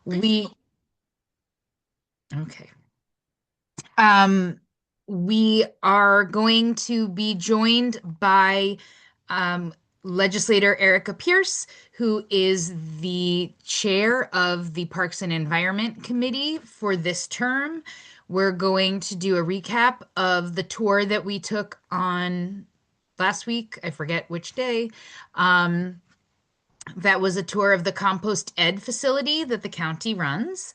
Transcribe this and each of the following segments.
We okay. Um, we are going to be joined by um, Legislator Erika Pierce, who is the chair of the Parks and Environment Committee for this term. We're going to do a recap of the tour that we took on last week. I forget which day. Um, that was a tour of the CompostED facility that the county runs.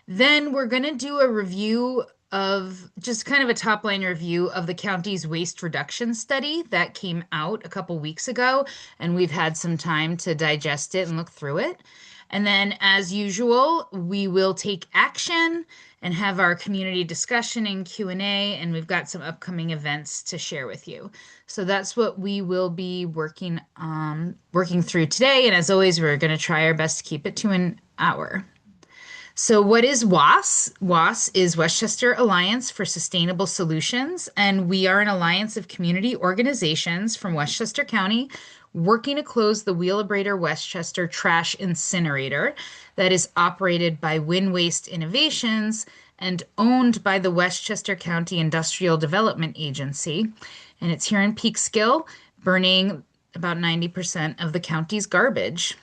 Then we're going to do a review of just kind of a top line review of the county's waste reduction study that came out a couple weeks ago, and we've had some time to digest it and look through it. And then, as usual, we will take action and have our community discussion and Q&A, and we've got some upcoming events to share with you. So that's what we will be working through today. And as always, we're going to try our best to keep it to an hour. So, what is WASS? WASS is Westchester Alliance for Sustainable Solutions, and we are an alliance of community organizations from Westchester County working to close the Wheelabrator Westchester trash incinerator that is operated by Win Waste Innovations and owned by the Westchester County Industrial Development Agency. And it's here in Peekskill, burning about 90% of the county's garbage.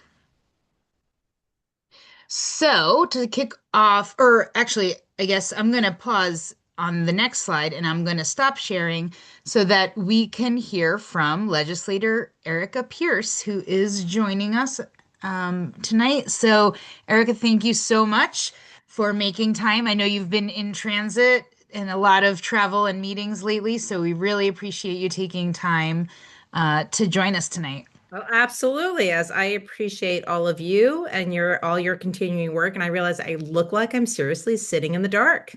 So, to kick off, or actually, I guess I'm going to pause on the next slide and I'm going to stop sharing so that we can hear from Legislator Erika Pierce, who is joining us tonight. So, Erika, thank you so much for making time. I know you've been in transit and a lot of travel and meetings lately, so we really appreciate you taking time to join us tonight. Well, absolutely. As I appreciate all of you and your continuing work, and I realize I look like I'm seriously sitting in the dark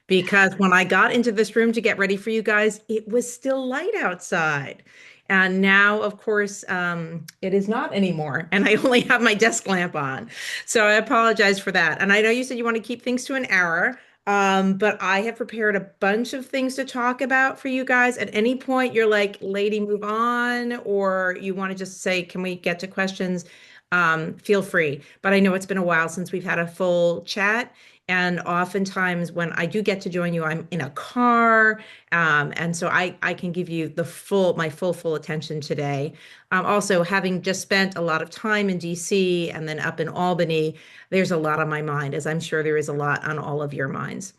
because when I got into this room to get ready for you guys, it was still light outside. And now, of course, it is not anymore, and I only have my desk lamp on. So I apologize for that. And I know you said you want to keep things to an hour. But I have prepared a bunch of things to talk about for you guys. At any point, you're like, lady, move on, or you want to just say, can we get to questions? Feel free. But I know it's been a while since we've had a full chat. And oftentimes when I do get to join you, I'm in a car. And so I can give you my full attention today. Also, having just spent a lot of time in DC and then up in Albany, there's a lot on my mind, as I'm sure there is a lot on all of your minds.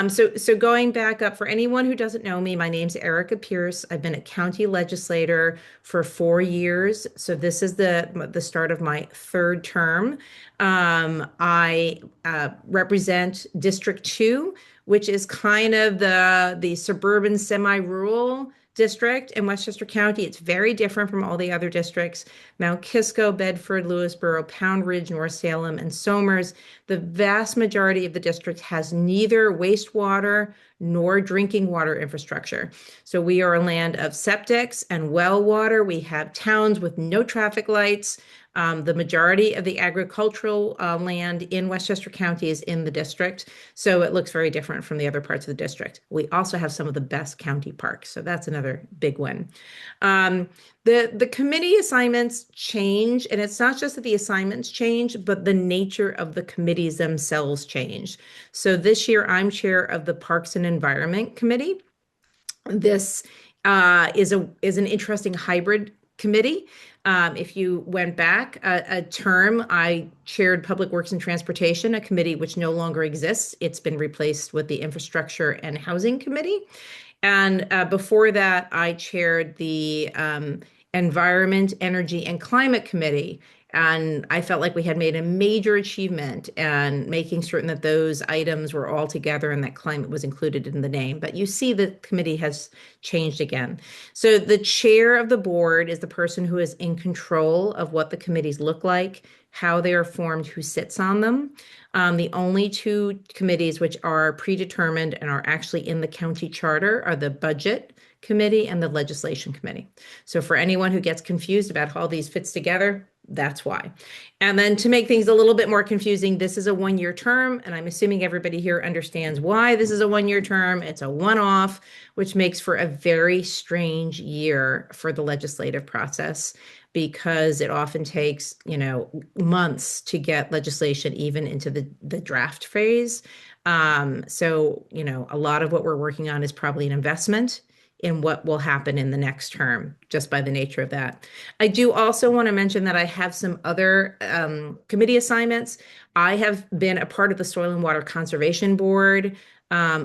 So going back up, for anyone who doesn't know me, my name's Erika Pierce. I've been a county legislator for 4 years. So this is the start of my third term. I represent District 2, which is kind of the suburban semi-rural district in Westchester County. It's very different from all the other districts. Mount Kisco, Bedford, Lewisboro, Pound Ridge, North Salem, and Somers. The vast majority of the district has neither wastewater nor drinking water infrastructure. So we are a land of septics and well water. We have towns with no traffic lights. The majority of the agricultural land in Westchester County is in the district, so it looks very different from the other parts of the district. We also have some of the best county parks, so that's another big win. Um, the committee assignments change, and it's not just that the assignments change, but the nature of the committees themselves change. So this year, I'm chair of the Parks and Environment Committee. This is an interesting hybrid committee. If you went back a term, I chaired Public Works and Transportation, a committee which no longer exists. It's been replaced with the Infrastructure and Housing Committee. And before that, I chaired the Environment, Energy, and Climate Committee. And I felt like we had made a major achievement and making certain that those items were all together and that climate was included in the name. But you see the committee has changed again. So the chair of the board is the person who is in control of what the committees look like, how they are formed, who sits on them. The only two committees which are predetermined and are actually in the county charter are the Budget Committee and the Legislation Committee. So for anyone who gets confused about how all these fits together, that's why. And then to make things a little bit more confusing, this is a 1-year term, and I'm assuming everybody here understands why this is a 1-year term. It's a one-off, which makes for a very strange year for the legislative process. because it often takes, months to get legislation even into the draft phase. So, a lot of what we're working on is probably an investment in what will happen in the next term, just by the nature of that. I do also want to mention that I have some other committee assignments. I have been a part of the Soil and Water Conservation Board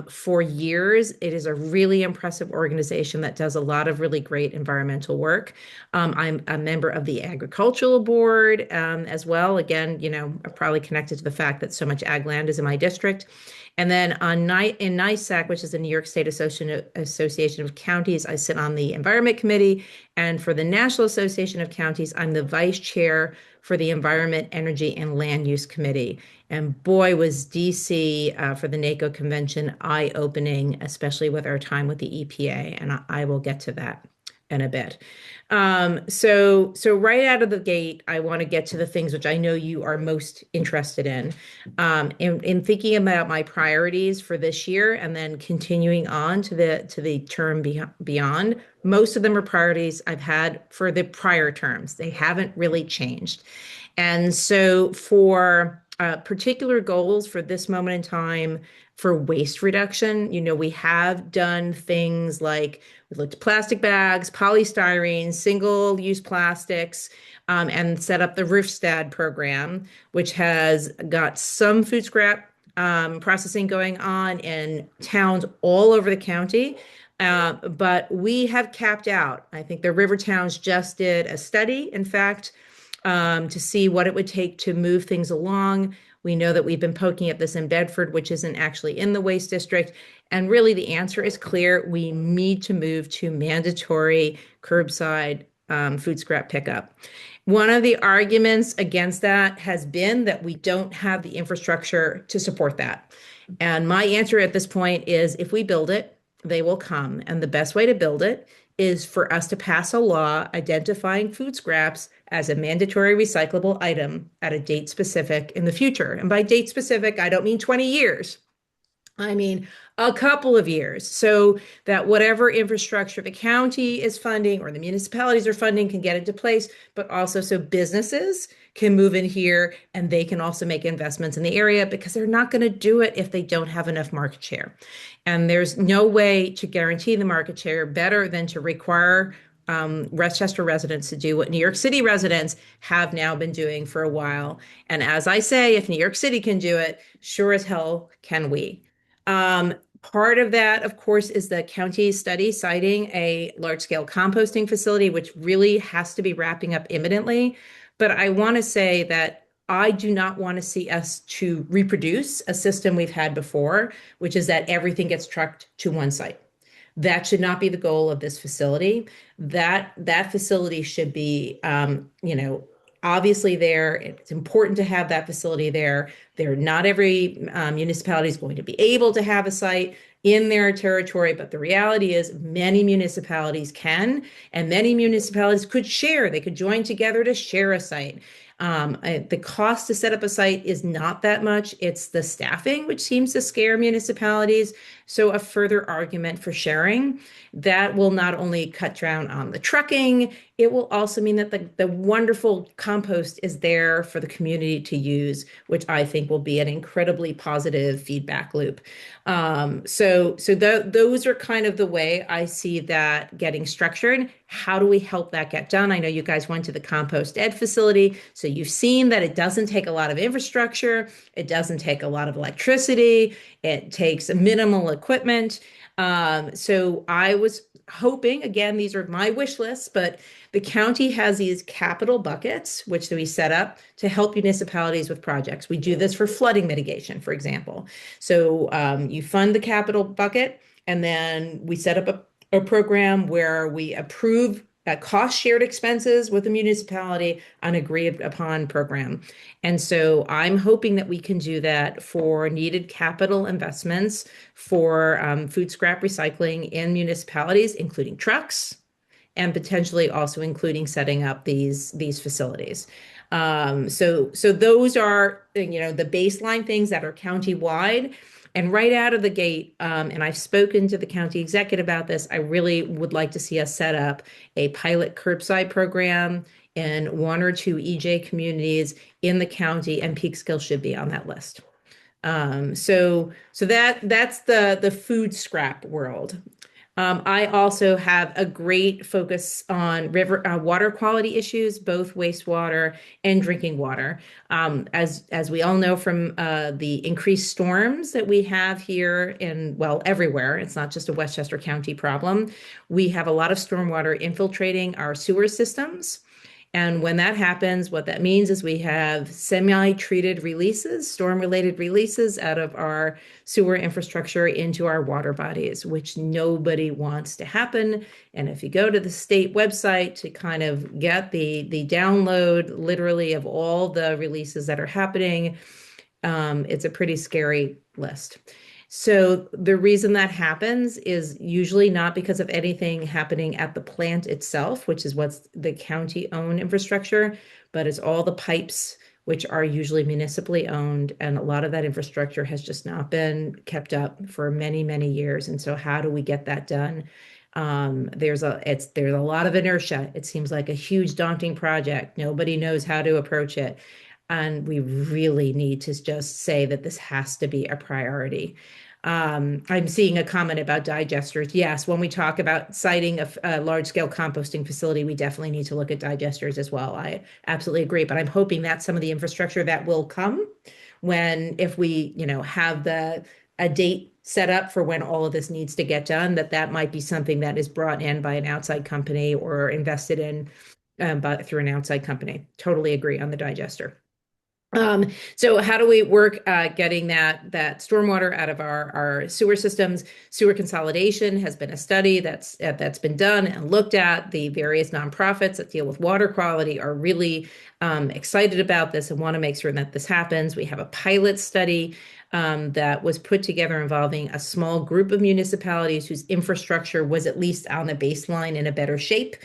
for years. It is a really impressive organization that does a lot of really great environmental work. I'm a member of the Agricultural Board as well. Again, I'm probably connected to the fact that so much ag land is in my district. And then in NISAC, which is the New York State Association of Counties, I sit on the Environment Committee. And for the National Association of Counties, I'm the vice chair for the Environment, Energy, and Land Use Committee. And boy, was DC for the NACO convention eye-opening, especially with our time with the EPA. And I will get to that in a bit. So right out of the gate, I want to get to the things which I know you are most interested in. In thinking about my priorities for this year and then continuing on to the term beyond, most of them are priorities I've had for the prior terms. They haven't really changed. And so for particular goals for this moment in time for waste reduction, we have done things like we looked at plastic bags, polystyrene, single-use plastics, and set up the Roofstad program, which has got some food scrap processing going on in towns all over the county. But we have capped out. I think the river towns just did a study, in fact, to see what it would take to move things along. We know that we've been poking at this in Bedford, which isn't actually in the waste district. And really, the answer is clear. We need to move to mandatory curbside food scrap pickup. One of the arguments against that has been that we don't have the infrastructure to support that. And my answer at this point is if we build it, they will come. And the best way to build it is for us to pass a law identifying food scraps as a mandatory recyclable item at a date specific in the future. And by date specific, I don't mean 20 years. I mean, a couple of years, so that whatever infrastructure the county is funding or the municipalities are funding can get into place, but also so businesses can move in here and they can also make investments in the area because they're not going to do it if they don't have enough market share. And there's no way to guarantee the market share better than to require Westchester residents to do what New York City residents have now been doing for a while. And as I say, if New York City can do it, sure as hell can we. Part of that, of course, is the county study citing a large-scale composting facility, which really has to be wrapping up imminently. But I want to say that I do not want to see us to reproduce a system we've had before, which is that everything gets trucked to one site. That should not be the goal of this facility. That facility should be, obviously there. It's important to have that facility there. Not every municipality is going to be able to have a site in their territory, but the reality is many municipalities can, and many municipalities could share. They could join together to share a site. The cost to set up a site is not that much. It's the staffing, which seems to scare municipalities. So a further argument for sharing that will not only cut down on the trucking, it will also mean that the wonderful compost is there for the community to use, which I think will be an incredibly positive feedback loop. Those are kind of the way I see that getting structured. How do we help that get done? I know you guys went to the CompostED facility, so you've seen that it doesn't take a lot of infrastructure. It doesn't take a lot of electricity. It takes minimal equipment. So I was hoping, again, these are my wish lists, but the county has these capital buckets, which we set up to help municipalities with projects. We do this for flooding mitigation, for example. So you fund the capital bucket, and then we set up a program where we approve cost shared expenses with the municipality on agreed upon program. And so I'm hoping that we can do that for needed capital investments for food scrap recycling in municipalities, including trucks, and potentially also including setting up these facilities. So those are, the baseline things that are county-wide. And right out of the gate, and I've spoken to the county executive about this, I really would like to see us set up a pilot curbside program in one or two EJ communities in the county, and Peekskill should be on that list. So that's the food scrap world. I also have a great focus on river water quality issues, both wastewater and drinking water. As we all know from the increased storms that we have here in, well, everywhere, it's not just a Westchester County problem. We have a lot of stormwater infiltrating our sewer systems. And when that happens, what that means is we have semi-treated releases, storm-related releases out of our sewer infrastructure into our water bodies, which nobody wants to happen. And if you go to the state website to kind of get the download literally of all the releases that are happening, it's a pretty scary list. So the reason that happens is usually not because of anything happening at the plant itself, which is what's the county-owned infrastructure, but it's all the pipes, which are usually municipally owned, and a lot of that infrastructure has just not been kept up for many, many years. And so how do we get that done? There's a lot of inertia. It seems like a huge daunting project. Nobody knows how to approach it. And we really need to just say that this has to be a priority. I'm seeing a comment about digesters. Yes, when we talk about siting a large-scale composting facility, we definitely need to look at digesters as well. I absolutely agree, but I'm hoping that's some of the infrastructure that will come when, if we, have a date set up for when all of this needs to get done, that might be something that is brought in by an outside company or invested in but through an outside company. Totally agree on the digester. So how do we work getting that stormwater out of our sewer systems? Sewer consolidation has been a study that's been done and looked at. The various nonprofits that deal with water quality are really excited about this and want to make sure that this happens. We have a pilot study that was put together involving a small group of municipalities whose infrastructure was at least on the baseline in a better shape.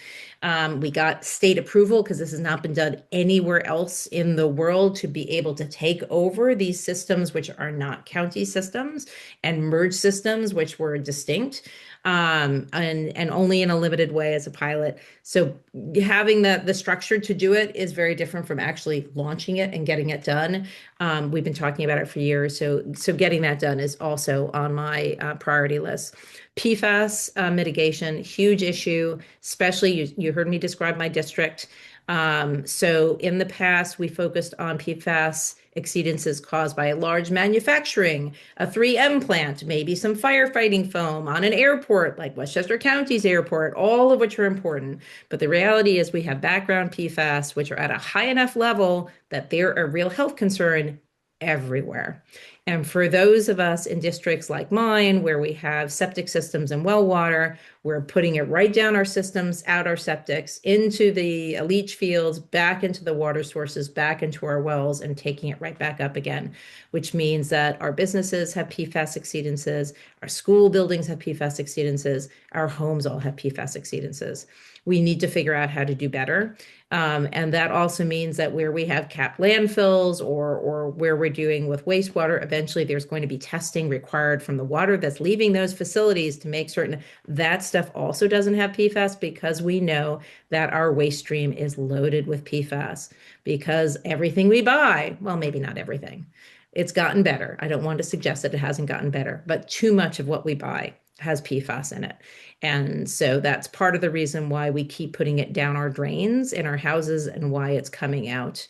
We got state approval because this has not been done anywhere else in the world to be able to take over these systems, which are not county systems, and merge systems, which were distinct, and only in a limited way as a pilot. So having the structure to do it is very different from actually launching it and getting it done. We've been talking about it for years, so getting that done is also on my priority list. PFAS mitigation, huge issue, especially you heard me describe my district. So in the past, we focused on PFAS exceedances caused by a large manufacturing, a 3M plant, maybe some firefighting foam on an airport like Westchester County's airport, all of which are important. But the reality is we have background PFAS, which are at a high enough level that they're a real health concern everywhere. And for those of us in districts like mine, where we have septic systems and well water, we're putting it right down our systems, out our septics, into the leach fields, back into the water sources, back into our wells, and taking it right back up again, which means that our businesses have PFAS exceedances, our school buildings have PFAS exceedances, our homes all have PFAS exceedances. We need to figure out how to do better. And that also means that where we have capped landfills or where we're doing with wastewater, eventually there's going to be testing required from the water that's leaving those facilities to make certain that stuff also doesn't have PFAS, because we know that our waste stream is loaded with PFAS because everything we buy, well, maybe not everything, it's gotten better. I don't want to suggest that it hasn't gotten better, but too much of what we buy has PFAS in it. And so that's part of the reason why we keep putting it down our drains in our houses and why it's coming out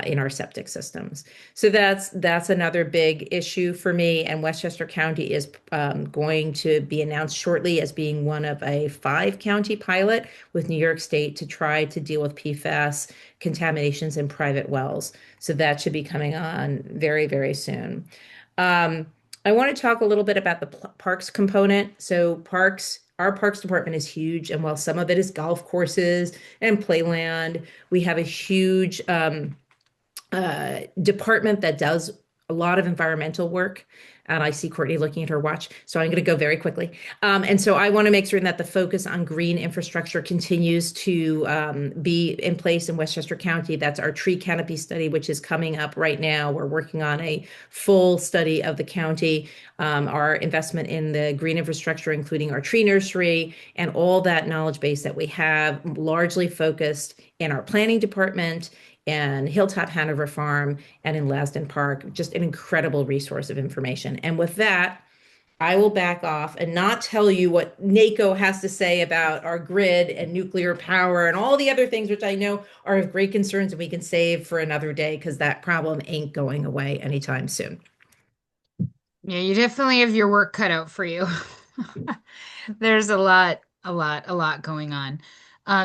in our septic systems. So that's another big issue for me. And Westchester County is going to be announced shortly as being one of a 5-county pilot with New York State to try to deal with PFAS contaminations in private wells. So that should be coming on very, very soon. I want to talk a little bit about the parks component. So our parks department is huge, and while some of it is golf courses and playland, we have a huge department that does a lot of environmental work. And I see Courtney looking at her watch, so I'm going to go very quickly. And so I want to make certain that the focus on green infrastructure continues to be in place in Westchester County. That's our tree canopy study, which is coming up right now. We're working on a full study of the county, our investment in the green infrastructure, including our tree nursery and all that knowledge base that we have, largely focused in our planning department and Hilltop Hanover Farm and in Lasden Park. Just an incredible resource of information. And with that, I will back off and not tell you what NACO has to say about our grid and nuclear power and all the other things, which I know are of great concerns and we can save for another day because that problem ain't going away anytime soon. Yeah, you definitely have your work cut out for you. There's a lot going on.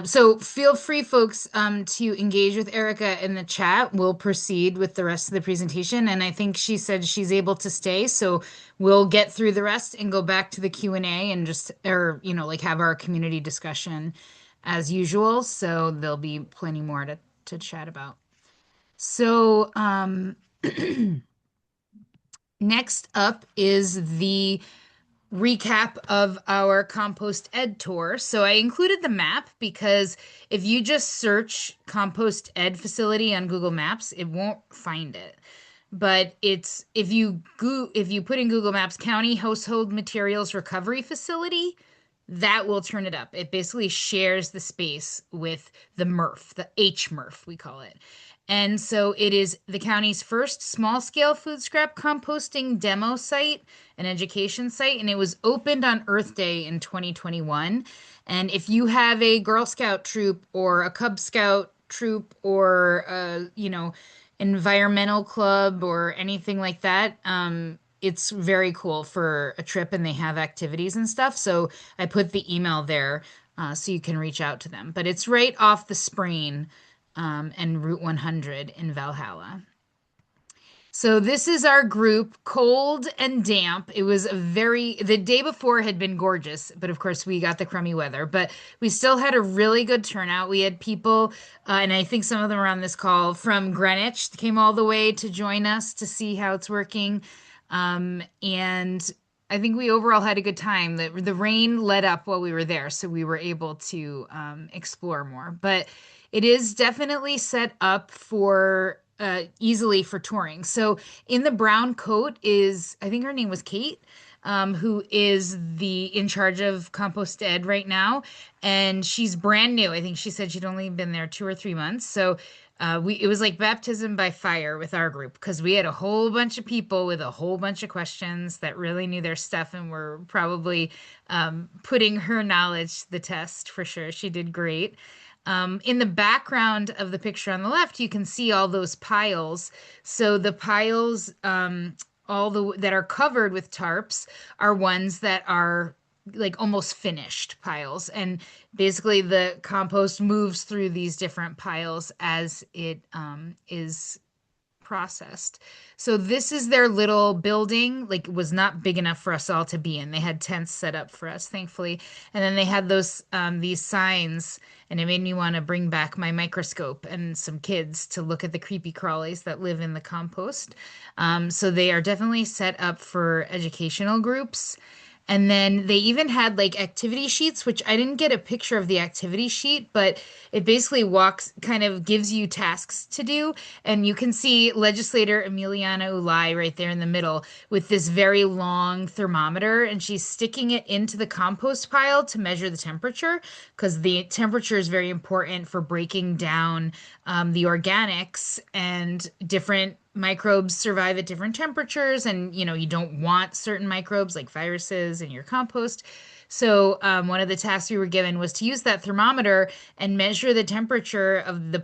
So feel free, folks, to engage with Erica in the chat. We'll proceed with the rest of the presentation, and I think she said she's able to stay, so we'll get through the rest and go back to the Q&A and just, or like have our community discussion as usual. So there'll be plenty more to chat about. So next up is the recap of our Compost Ed tour. So I included the map because if you just search Compost Ed facility on Google Maps, it won't find it. But it's if you put in Google Maps County Household Materials Recovery Facility, that will turn it up. It basically shares the space with the MRF, the HMRF, we call it. And so it is the county's first small scale food scrap composting demo site, an education site, and it was opened on Earth Day in 2021. And if you have a Girl Scout troop or a Cub Scout troop or environmental club or anything like that, it's very cool for a trip and they have activities and stuff. So I put the email there so you can reach out to them. But it's right off the Sprain and Route 100 in Valhalla. So this is our group, cold and damp. It was the day before had been gorgeous, but of course we got the crummy weather, but we still had a really good turnout. We had people, and I think some of them are on this call from Greenwich, came all the way to join us to see how it's working. And I think we overall had a good time. The rain let up while we were there, so we were able to explore more. But it is definitely set up for easily for touring. So in the brown coat is, I think her name was Kate, who is the in charge of Compost Ed right now, and she's brand new. I think she said she'd only been there 2 or 3 months. So it was like baptism by fire with our group because we had a whole bunch of people with a whole bunch of questions that really knew their stuff and were probably putting her knowledge to the test for sure. She did great. In the background of the picture on the left, you can see all those piles. So the piles, that are covered with tarps are ones that are like almost finished piles. And basically the compost moves through these different piles as it is processed. So this is their little building. Like it was not big enough for us all to be in. They had tents set up for us, thankfully. And then they had these signs, and it made me want to bring back my microscope and some kids to look at the creepy crawlies that live in the compost. So they are definitely set up for educational groups. And then they even had like activity sheets, which I didn't get a picture of the activity sheet, but it basically kind of gives you tasks to do. And you can see legislator Emiliana Ulai right there in the middle with this very long thermometer, and she's sticking it into the compost pile to measure the temperature because the temperature is very important for breaking down the organics, and different microbes survive at different temperatures, and you don't want certain microbes like viruses in your compost. So one of the tasks we were given was to use that thermometer and measure the temperature of the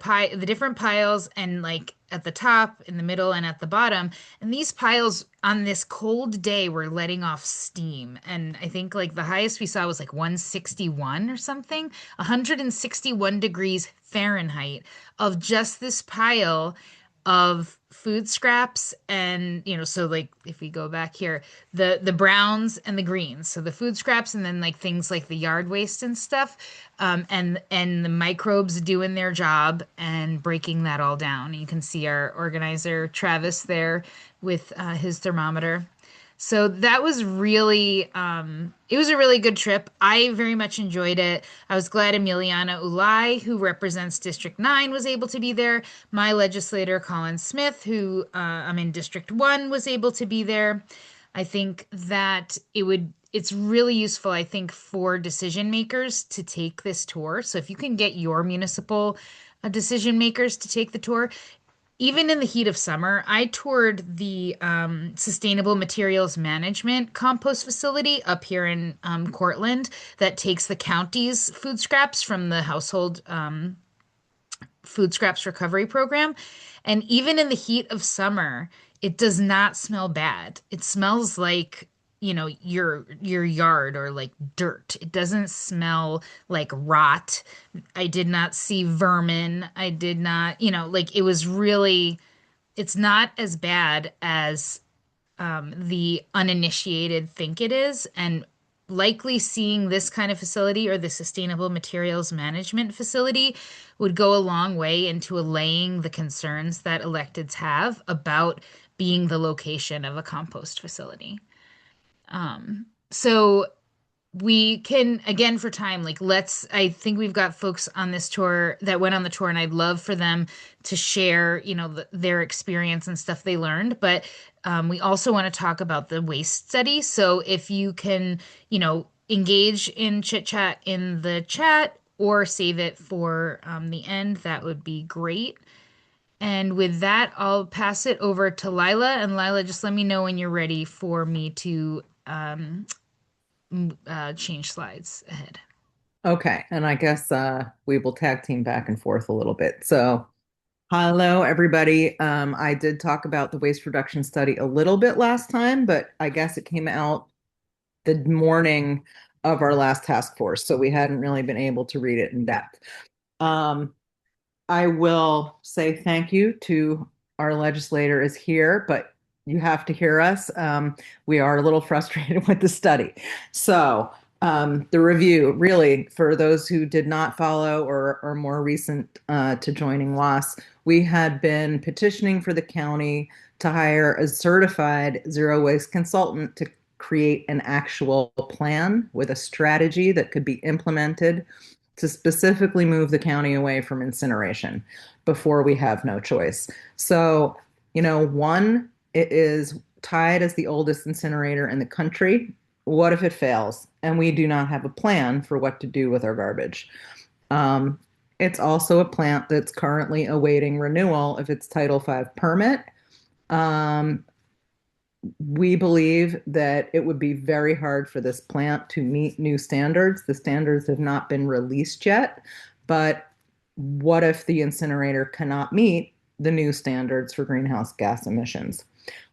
different piles, and like at the top, in the middle, and at the bottom. And these piles on this cold day were letting off steam. And I think like the highest we saw was like 161 or something, 161 degrees Fahrenheit of just this pile of food scraps and, so like if we go back here, the browns and the greens. So the food scraps and then like things like the yard waste and stuff, and the microbes doing their job and breaking that all down. You can see our organizer Travis there with his thermometer. So that was really, it was a really good trip. I very much enjoyed it. I was glad Emiliana Ulai, who represents District 9, was able to be there. My legislator, Colin Smith, who I'm in District 1, was able to be there. I think that it's really useful, I think, for decision makers to take this tour. So if you can get your municipal decision makers to take the tour, even in the heat of summer, I toured the Sustainable Materials Management compost facility up here in Cortland that takes the county's food scraps from the household food scraps recovery program. And even in the heat of summer, it does not smell bad. It smells like, your yard or like dirt. It doesn't smell like rot. I did not see vermin. I did not, like it was really, it's not as bad as the uninitiated think it is. And likely seeing this kind of facility or the sustainable materials management facility would go a long way into allaying the concerns that electeds have about being the location of a compost facility. So we can, again, for time, like I think we've got folks on this tour that went on the tour, and I'd love for them to share, their experience and stuff they learned. But we also want to talk about the waste study. So if you can, engage in chit chat in the chat or save it for the end, that would be great. And with that, I'll pass it over to Lila. And Lila, just let me know when you're ready for me to change slides ahead. Okay, and I guess we will tag team back and forth a little bit. So, hello, everybody. I did talk about the waste reduction study a little bit last time, but I guess it came out the morning of our last task force, so we hadn't really been able to read it in depth. I will say thank you to our legislator is here, but you have to hear us. We are a little frustrated with the study. So the review, really, for those who did not follow or are more recent to joining WAS, we had been petitioning for the county to hire a certified zero waste consultant to create an actual plan with a strategy that could be implemented to specifically move the county away from incineration before we have no choice. So, one, it is tied as the oldest incinerator in the country. What if it fails and we do not have a plan for what to do with our garbage? It's also a plant that's currently awaiting renewal of its Title V permit. We believe that it would be very hard for this plant to meet new standards. The standards have not been released yet, but what if the incinerator cannot meet the new standards for greenhouse gas emissions?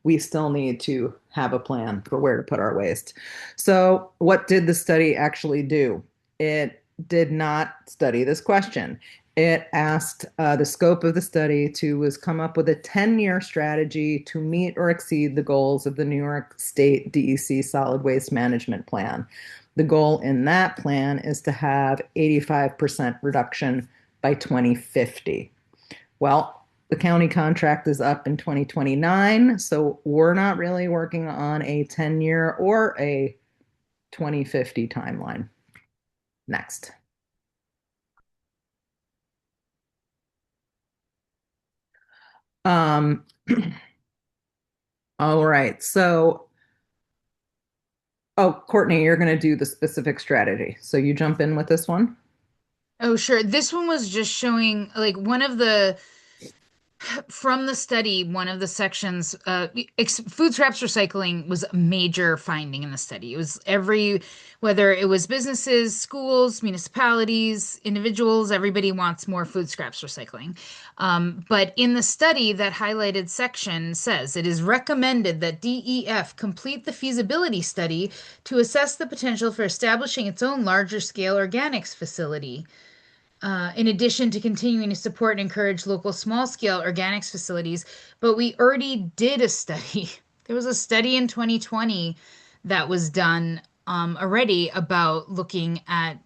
We still need to have a plan for where to put our waste. So, what did the study actually do? It did not study this question. It asked the scope of the study was come up with a 10-year strategy to meet or exceed the goals of the New York State DEC Solid Waste Management Plan. The goal in that plan is to have 85% reduction by 2050. Well, the county contract is up in 2029, so we're not really working on a 10-year or a 2050 timeline. Next. All right. So, Courtney, you're going to do the specific strategy. So you jump in with this one. Oh, sure. This one was just showing like from the study, one of the sections, food scraps recycling was a major finding in the study. It was whether it was businesses, schools, municipalities, individuals, everybody wants more food scraps recycling. But in the study, that highlighted section says it is recommended that DEF complete the feasibility study to assess the potential for establishing its own larger scale organics facility. in addition to continuing to support and encourage local small-scale organics facilities. But we already did a study. There was a study in 2020 that was done already about looking at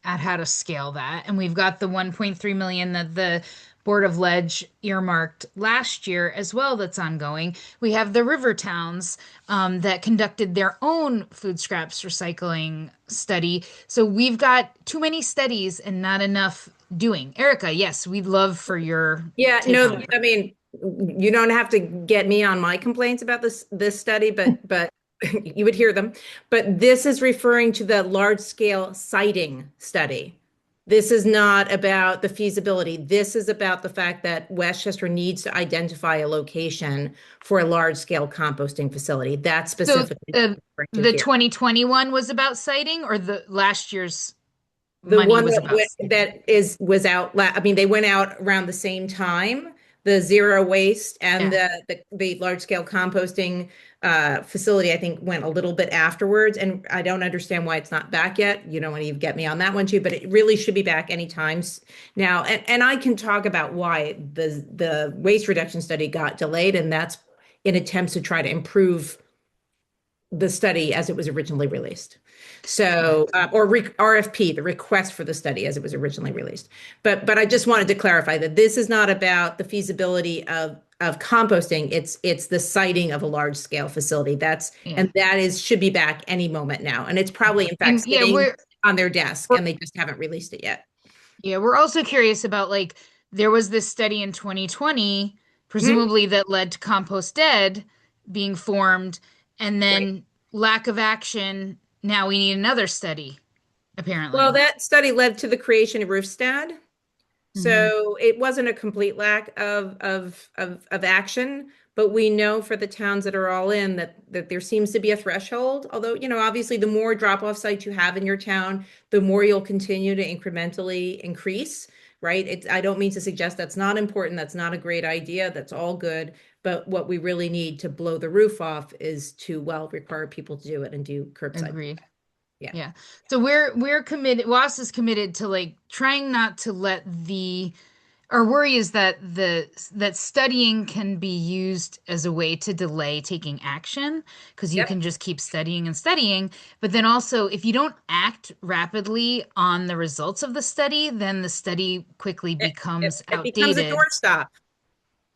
how to scale that. And we've got the 1.3 million that the Board of Ledge earmarked last year as well that's ongoing. We have the river towns that conducted their own food scraps recycling study. So we've got too many studies and not enough doing. Erika, yes, we'd love for your Yeah, take on no, it. I mean, you don't have to get me on my complaints about this study, but you would hear them. But this is referring to the large scale siting study. This is not about the feasibility. This is about the fact that Westchester needs to identify a location for a large scale composting facility. That's So specifically referring to the here. 2021 was about citing, or the last year's The money one was that about citing? was out. I mean, they went out around the same time. The zero waste and Yeah. the large scale composting facility, I think, went a little bit afterwards. And I don't understand why it's not back yet. You don't want to get me on that one too, but it really should be back anytime now. And I can talk about why the waste reduction study got delayed, and that's in attempts to try to improve the study as it was originally released. Yeah. So, RFP, the request for the study as it was originally released. But I just wanted to clarify that this is not about the feasibility of composting. It's the siting of a large scale facility. Yeah. And that is should be back any moment now. And it's probably in fact And yeah, sitting on their desk we're and they just haven't released it yet. yeah, we're also curious about like there was this study in 2020, Mhm. presumably that led to CompostED being formed, and Right. then lack of action. Now we need another study, Well, apparently. that study led to the creation of Roofstad. Hmm. So it wasn't a complete lack of action, but we know for the towns that are all in that there seems to be a threshold. Although, obviously the more drop-off sites you have in your town, the more you'll continue to incrementally increase, right? I don't mean to suggest that's not important, that's not a great idea, that's all good. But what we really need to blow the roof off is to, well, require people to do it and do curbside. Agreed. Yeah. Yeah. So we're committed. WAS is committed to like trying not to let our worry is that that studying can be used as a way to delay taking action because you Yep. can just keep studying and studying. But then also, if you don't act rapidly on the results of the study, then the study quickly It, it, becomes it becomes a outdated. doorstop.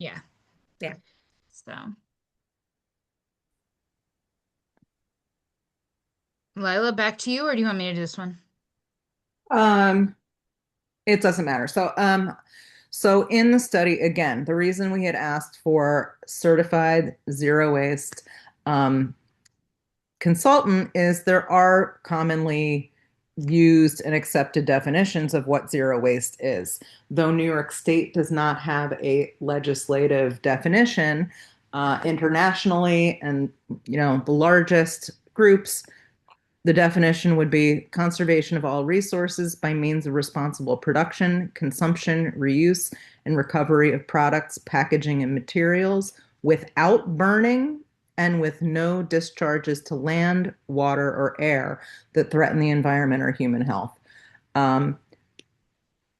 Yeah. Yeah. So, Lila, back to you, or do you want me to do this one? Um, it doesn't matter. So in the study, again, the reason we had asked for certified zero waste um, consultant is there are commonly used and accepted definitions of what zero waste is. Though New York State does not have a legislative definition, internationally, and the largest groups, the definition would be conservation of all resources by means of responsible production, consumption, reuse, and recovery of products, packaging, and materials without burning and with no discharges to land, water, or air that threaten the environment or human health. Um,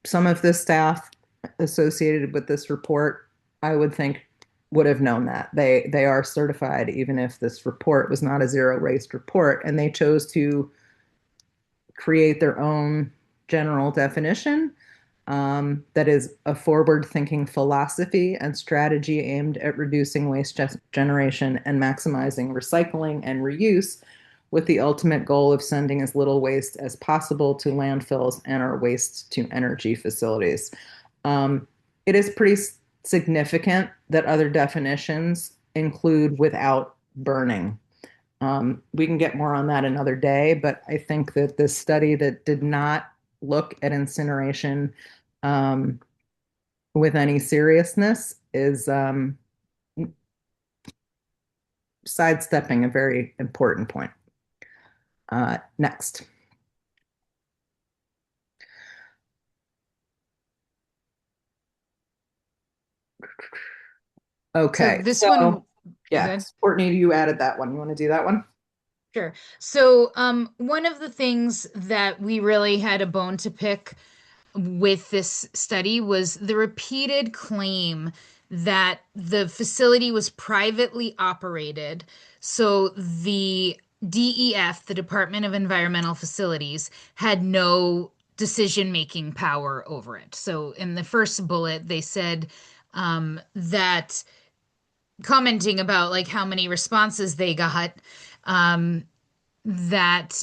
some of the staff associated with this report, I would think, would have known that. They are certified, even if this report was not a zero waste report, and they chose to create their own general definition that is a forward thinking philosophy and strategy aimed at reducing waste generation and maximizing recycling and reuse, with the ultimate goal of sending as little waste as possible to landfills and our waste to energy facilities. Um, it is pretty significant that other definitions include without burning. We can get more on that another day, but I think that this study that did not look at incineration um, with any seriousness is sidestepping a very important point. Next. So Okay, this so one, yeah, good. Courtney, you added that one. You want to do that one? Sure. So, one of the things that we really had a bone to pick with this study was the repeated claim that the facility was privately operated. So the DEF, the Department of Environmental Facilities, had no decision-making power over it. So in the first bullet, they said that commenting about like how many responses they got, um, that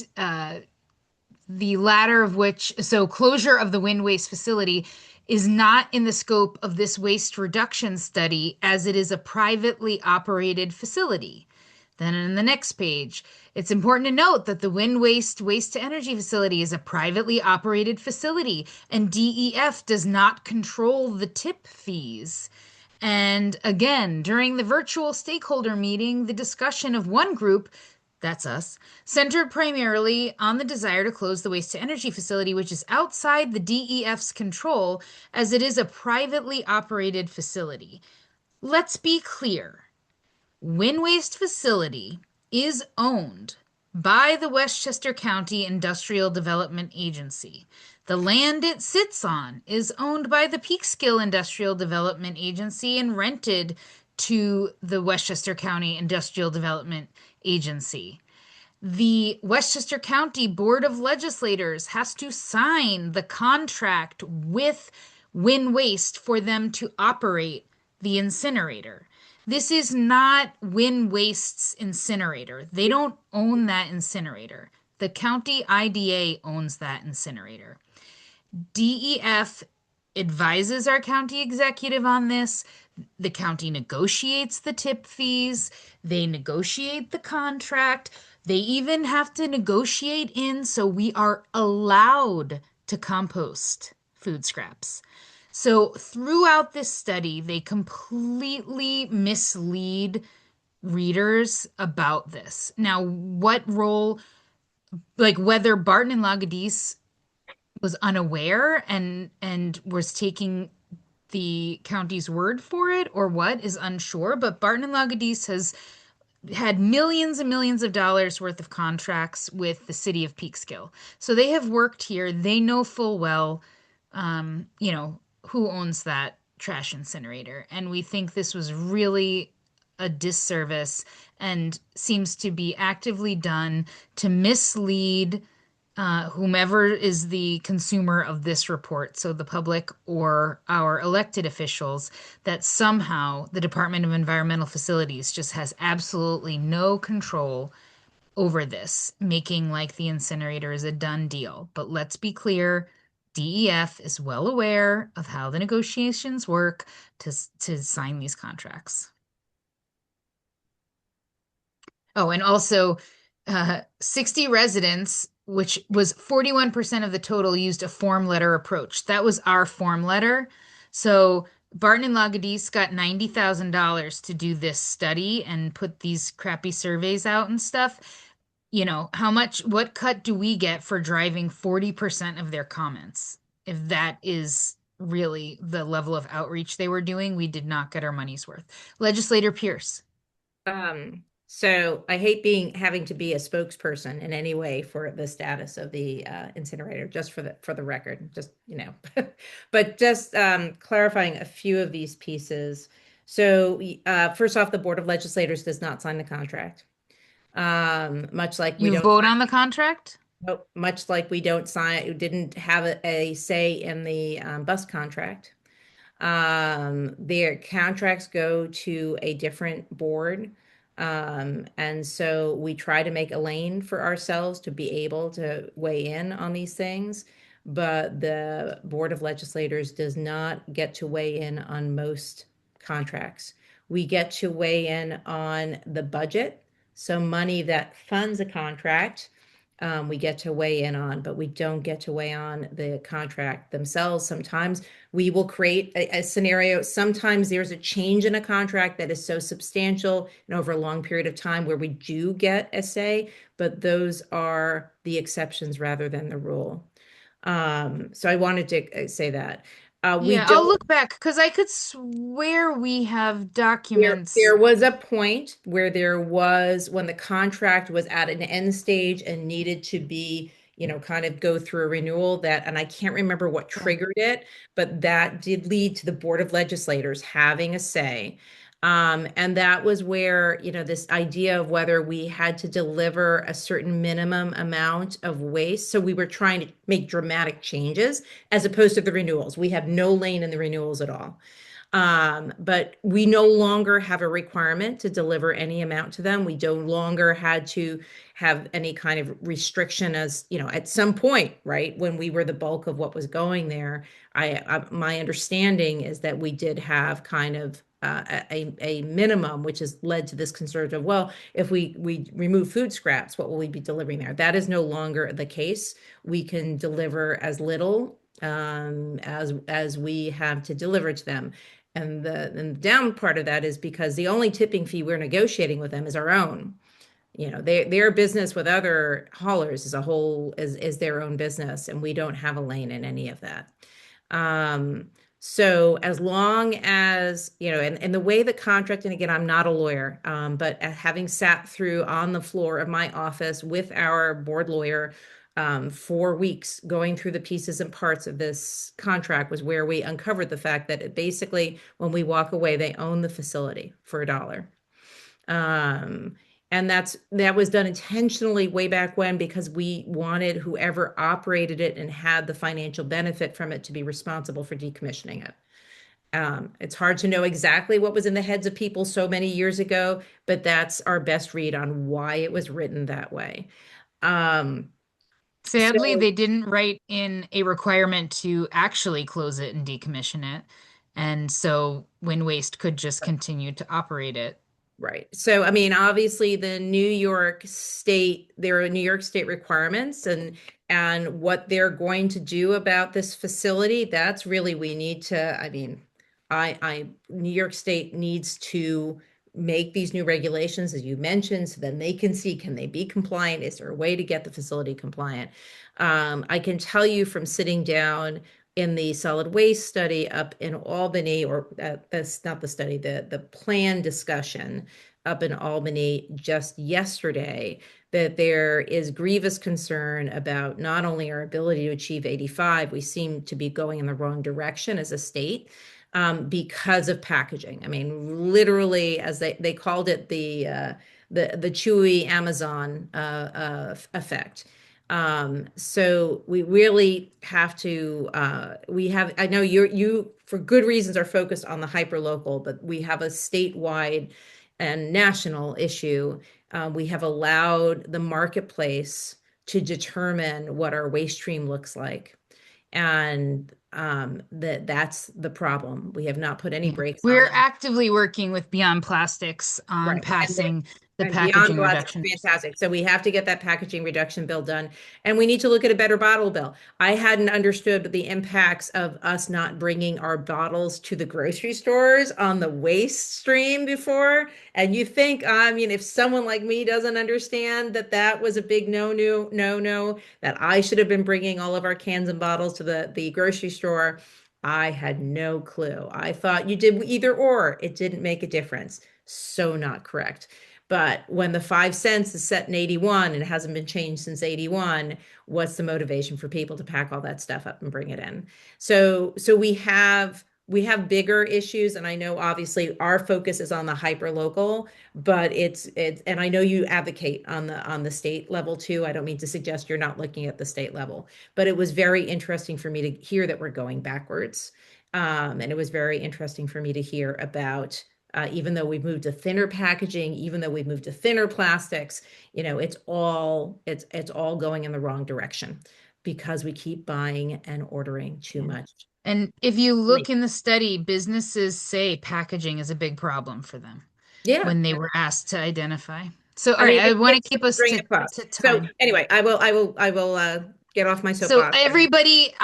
the latter of which, so closure of the wind waste facility is not in the scope of this waste reduction study as it is a privately operated facility. Then in the next page, it's important to note that the wind waste to energy facility is a privately operated facility and DEF does not control the tip fees. And again, during the virtual stakeholder meeting, the discussion of one group, that's us, centered primarily on the desire to close the waste to energy facility, which is outside the DEF's control as it is a privately operated facility. Let's be clear. Wind Waste Facility is owned by the Westchester County Industrial Development Agency. The land it sits on is owned by the Peekskill Industrial Development Agency and rented to the Westchester County Industrial Development Agency. The Westchester County Board of Legislators has to sign the contract with Win Waste for them to operate the incinerator. This is not Win Waste's incinerator. They don't own that incinerator. The county IDA owns that incinerator. DEF advises our county executive on this. The county negotiates the tip fees. They negotiate the contract. They even have to negotiate in so we are allowed to compost food scraps. So throughout this study, they completely mislead readers about this. Now, what role, like whether Barton and Lagadis was unaware and was taking the county's word for it or what is unsure, but Barton and Lagadis has had millions and millions of dollars worth of contracts with the city of Peekskill. So they have worked here. They know full well, who owns that trash incinerator. And we think this was really a disservice and seems to be actively done to mislead whomever is the consumer of this report, so the public or our elected officials, that somehow the Department of Environmental Facilities just has absolutely no control over this, making like the incinerator is a done deal. But let's be clear, DEF is well aware of how the negotiations work to sign these contracts. Oh, and also 60 residents, which was 41% of the total, used a form letter approach. That was our form letter. So Barton and Lagadis got $90,000 to do this study and put these crappy surveys out and stuff. What cut do we get for driving 40% of their comments? If that is really the level of outreach they were doing, we did not get our money's worth. Legislator Pierce. So I hate having to be a spokesperson in any way for the status of the incinerator, just for the record, just but just clarifying a few of these pieces. So first off, the Board of Legislators does not sign the contract. Much like we You don't vote on the contract? much like we didn't have a say in the bus contract. Their contracts go to a different board. And so we try to make a lane for ourselves to be able to weigh in on these things, but the Board of Legislators does not get to weigh in on most contracts. We get to weigh in on the budget, so money that funds a contract, we get to weigh in on, but we don't get to weigh on the contract themselves. Sometimes we will create a scenario. Sometimes there's a change in a contract that is so substantial and over a long period of time where we do get a say, but those are the exceptions rather than the rule. So I wanted to say that. Yeah, I'll look back because I could swear we have documents. There was a point where when the contract was at an end stage and needed to be kind of go through a renewal that, and I can't remember what Yeah. triggered it, but that did lead to the Board of Legislators having a say. And that was where, this idea of whether we had to deliver a certain minimum amount of waste. So we were trying to make dramatic changes as opposed to the renewals. We have no lane in the renewals at all. But we no longer have a requirement to deliver any amount to them. We no longer had to have any kind of restriction as, at some point, right, when we were the bulk of what was going there. My understanding is that we did have kind of a minimum, which has led to this conservative, well, if we remove food scraps, what will we be delivering there? That is no longer the case. We can deliver as little as we have to deliver to them. And the down part of that is because the only tipping fee we're negotiating with them is our own. Their business with other haulers is a whole is their own business, and we don't have a lane in any of that. So as long as, and the way the contract, and again, I'm not a lawyer, but having sat through on the floor of my office with our board lawyer 4 weeks going through the pieces and parts of this contract was where we uncovered the fact that basically when we walk away, they own the facility for $1. Um, and that was done intentionally way back when because we wanted whoever operated it and had the financial benefit from it to be responsible for decommissioning it. It's hard to know exactly what was in the heads of people so many years ago, but that's our best read on why it was written that way. Um, Sadly, so they didn't write in a requirement to actually close it and decommission it. And so Wind Waste could just continue to operate it. Right. So, I mean, obviously there are New York State requirements and what they're going to do about this facility, that's really we need to, I mean, New York State needs to make these new regulations, as you mentioned, so then they can see, can they be compliant? Is there a way to get the facility compliant? I can tell you from sitting down in the solid waste study up in Albany, or that's not the study, the plan discussion up in Albany just yesterday, that there is grievous concern about not only our ability to achieve 85, we seem to be going in the wrong direction as a state because of packaging. I mean, literally, as they called it, the chewy Amazon effect. So we really have to, I know you for good reasons are focused on the hyper local, but we have a statewide and national issue. We have allowed the marketplace to determine what our waste stream looks like. And that's the problem. We have not put any Yeah. brakes on We're them. actively working with Beyond Plastics on Right. passing the And Beyond packaging Glass is reduction. fantastic. So we have to get that packaging reduction bill done. And we need to look at a better bottle bill. I hadn't understood the impacts of us not bringing our bottles to the grocery stores on the waste stream before. And you think, I mean, if someone like me doesn't understand that that was a big no, that I should have been bringing all of our cans and bottles to the grocery store, I had no clue. I thought you did either or. It didn't make a difference. So not correct. But when the 5 cents is set in 81 and it hasn't been changed since 81, what's the motivation for people to pack all that stuff up and bring it in? So we have bigger issues, and I know obviously our focus is on the hyper local, but it's and I know you advocate on the state level too. I don't mean to suggest you're not looking at the state level, but it was very interesting for me to hear that we're going backwards. And it was very interesting for me to hear about even though we've moved to thinner packaging, even though we've moved to thinner plastics, it's all going in the wrong direction because we keep buying and ordering too Yeah. much. And if you look in the study, businesses say packaging is a big problem for them Yeah. when they were asked to identify. So, all I right, mean, I want to it's keep us bring it across. to So time. anyway, I will get off my So soapbox. everybody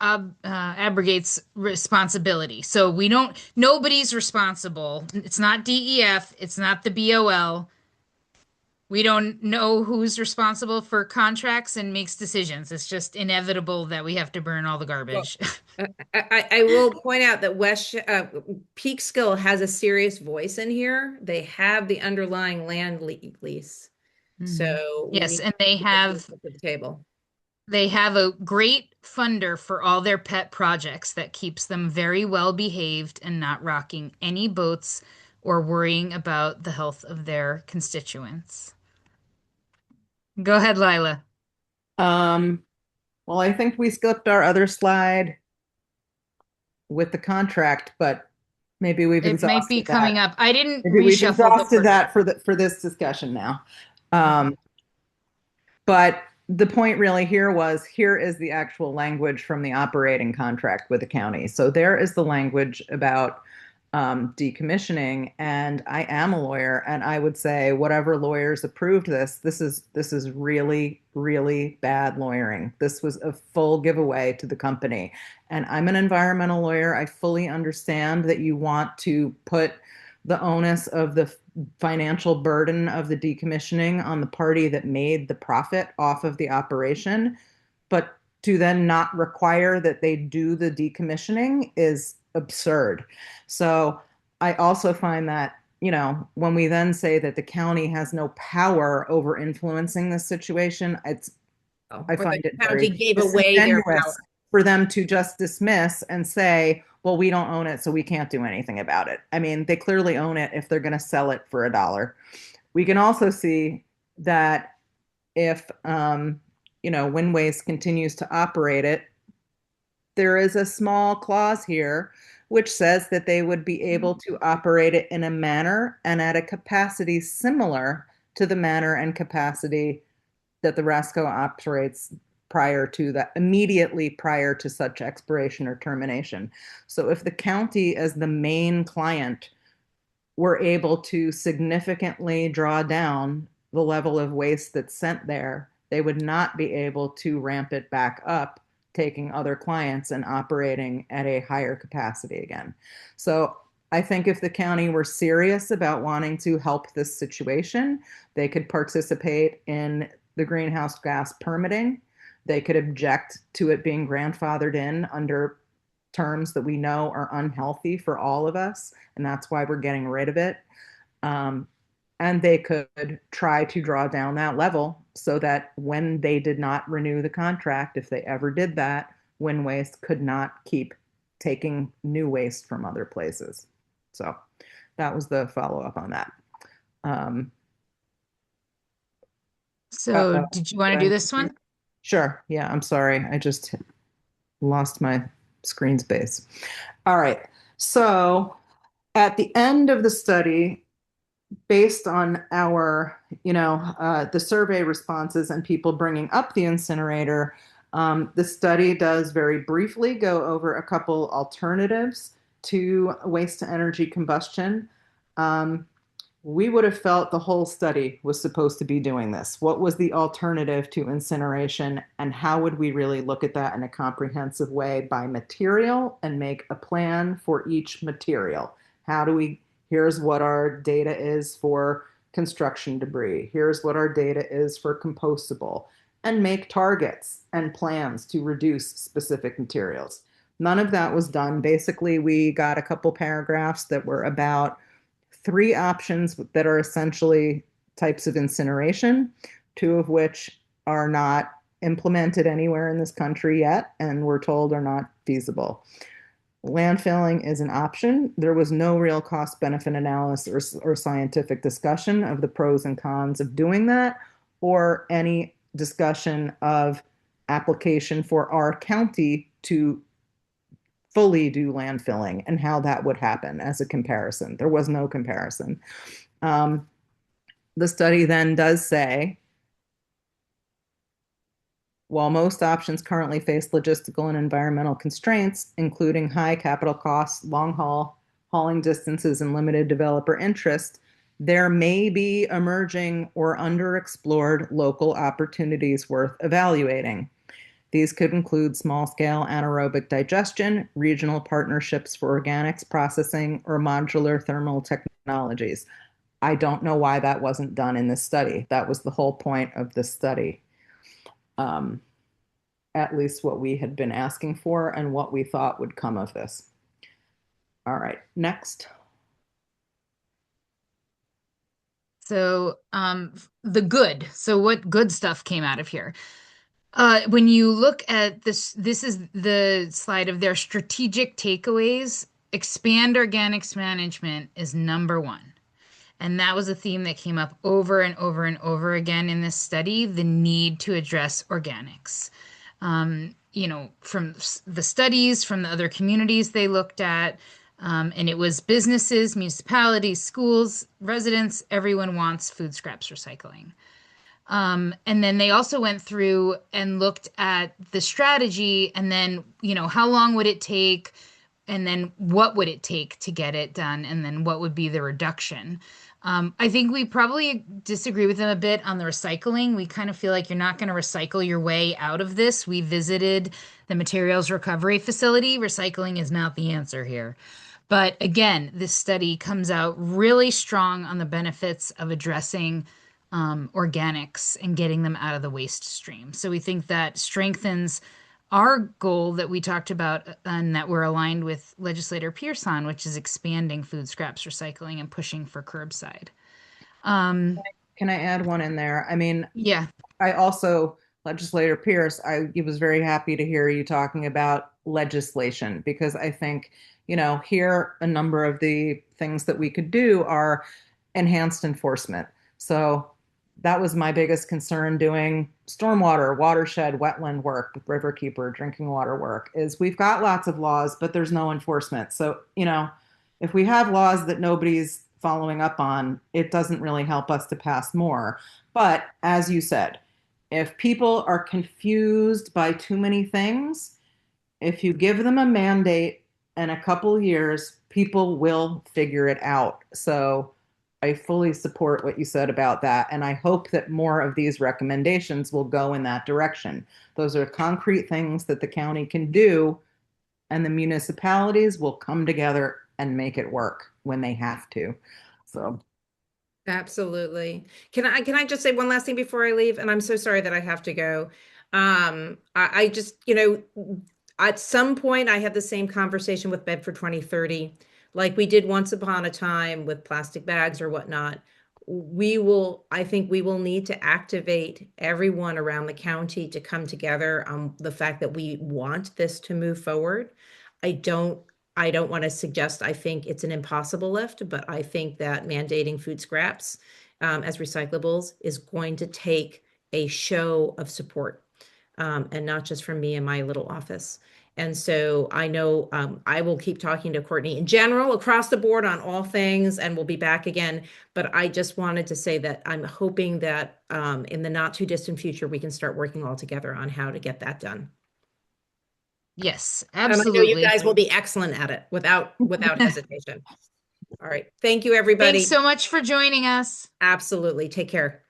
abrogates responsibility. So nobody's responsible. It's not DEF, it's not the BOL. We don't know who's responsible for contracts and makes decisions. It's just inevitable that we have to burn all the Well, garbage. I will point out that Peekskill has a serious voice in here. They have the underlying land lease. Mhm. So we Yes, need and to get this up to the table. they have a great funder for all their pet projects that keeps them very well behaved and not rocking any boats or worrying about the health of their constituents. Go ahead, Lila. Um, well, I think we skipped our other slide with the contract, but maybe we've It might be exhausted coming that. up. I didn't Maybe we've reshuffle the exhausted order. that for this discussion now. Okay. Um, but the point really here was here is the actual language from the operating contract with the county. So there is the language about decommissioning, and I am a lawyer, and I would say whatever lawyers approved this, this is really, really bad lawyering. This was a full giveaway to the company. And I'm an environmental lawyer. I fully understand that you want to put the onus of the financial burden of the decommissioning on the party that made the profit off of the operation, but to then not require that they do the decommissioning is absurd. So I also find that, when we then say that the county has no power over influencing this situation, I Or the find it county very gave away their disingenuous power. for them to just dismiss and say, well, we don't own it, so we can't do anything about it. I mean, they clearly own it if they're going to sell it for $1. We can also see that if, Wind Waste continues to operate it, there is a small clause here which says that they would be able to operate it in a manner and at a capacity similar to the manner and capacity that the RESCO operates immediately prior to such expiration or termination. So if the county, as the main client, were able to significantly draw down the level of waste that's sent there, they would not be able to ramp it back up, taking other clients and operating at a higher capacity again. So I think if the county were serious about wanting to help this situation, they could participate in the greenhouse gas permitting. They could object to it being grandfathered in under terms that we know are unhealthy for all of us, and that's why we're getting rid of it. Um, and they could try to draw down that level so that when they did not renew the contract, if they ever did that, Wind Waste could not keep taking new waste from other places. So that was the follow up on that. Um, So, uh-oh, did you want did to I do miss this you? one? Sure. Yeah, I'm sorry. I just lost my screen space. All right. So at the end of the study, based on our, the survey responses and people bringing up the incinerator, the study does very briefly go over a couple alternatives to waste to energy combustion. Um, we would have felt the whole study was supposed to be doing this. What was the alternative to incineration, and how would we really look at that in a comprehensive way by material and make a plan for each material? How do we, here's what our data is for construction debris, here's what our data is for compostable, and make targets and plans to reduce specific materials. None of that was done. Basically, we got a couple paragraphs that were about three options that are essentially types of incineration, two of which are not implemented anywhere in this country yet, and we're told are not feasible. Landfilling is an option. There was no real cost benefit analysis or scientific discussion of the pros and cons of doing that, or any discussion of application for our county to fully do landfilling and how that would happen as a comparison. There was no comparison. Um, the study then does say, while most options currently face logistical and environmental constraints, including high capital costs, long hauling distances, and limited developer interest, there may be emerging or underexplored local opportunities worth evaluating. These could include small-scale anaerobic digestion, regional partnerships for organics processing, or modular thermal technologies. I don't know why that wasn't done in this study. That was the whole point of this study. Um, at least what we had been asking for and what we thought would come of this. All right, next. So, the good. So, what good stuff came out of here? When you look at this, this is the slide of their strategic takeaways. Expand organics management is number one. And that was a theme that came up over and over and over again in this study, the need to address organics. From the studies, from the other communities they looked at, and it was businesses, municipalities, schools, residents, everyone wants food scraps recycling. And then they also went through and looked at the strategy and then, how long would it take? And then what would it take to get it done? And then what would be the reduction? I think we probably disagree with them a bit on the recycling. We kind of feel like you're not going to recycle your way out of this. We visited the materials recovery facility. Recycling is not the answer here. But again, this study comes out really strong on the benefits of addressing organics and getting them out of the waste stream. So we think that strengthens our goal that we talked about and that we're aligned with Legislator Pierce on, which is expanding food scraps recycling and pushing for curbside. Can I add one in there? I mean, Yeah. I also, Legislator Pierce, I was very happy to hear you talking about legislation because I think, here a number of the things that we could do are enhanced enforcement. So that was my biggest concern doing stormwater, watershed, wetland work, riverkeeper, drinking water work, is we've got lots of laws, but there's no enforcement. So, if we have laws that nobody's following up on, it doesn't really help us to pass more. But as you said, if people are confused by too many things, if you give them a mandate in a couple years, people will figure it out. So I fully support what you said about that. And I hope that more of these recommendations will go in that direction. Those are concrete things that the county can do, and the municipalities will come together and make it work when they have to. So Absolutely. Can I just say one last thing before I leave? And I'm so sorry that I have to go. I just, at some point I had the same conversation with Bedford 2030, like we did once upon a time with plastic bags or whatnot. I think we will need to activate everyone around the county to come together on the fact that we want this to move forward. I don't I don't want to suggest I think it's an impossible lift, but I think that mandating food scraps as recyclables is going to take a show of support, and not just from me in my little office. And so I know I will keep talking to Courtney in general across the board on all things, and we'll be back again. But I just wanted to say that I'm hoping that in the not too distant future, we can start working all together on how to get that done. Yes, And I know you absolutely. guys will be excellent at it without hesitation. All right. Thank you, Thanks everybody. so much for joining us. Absolutely. Take care.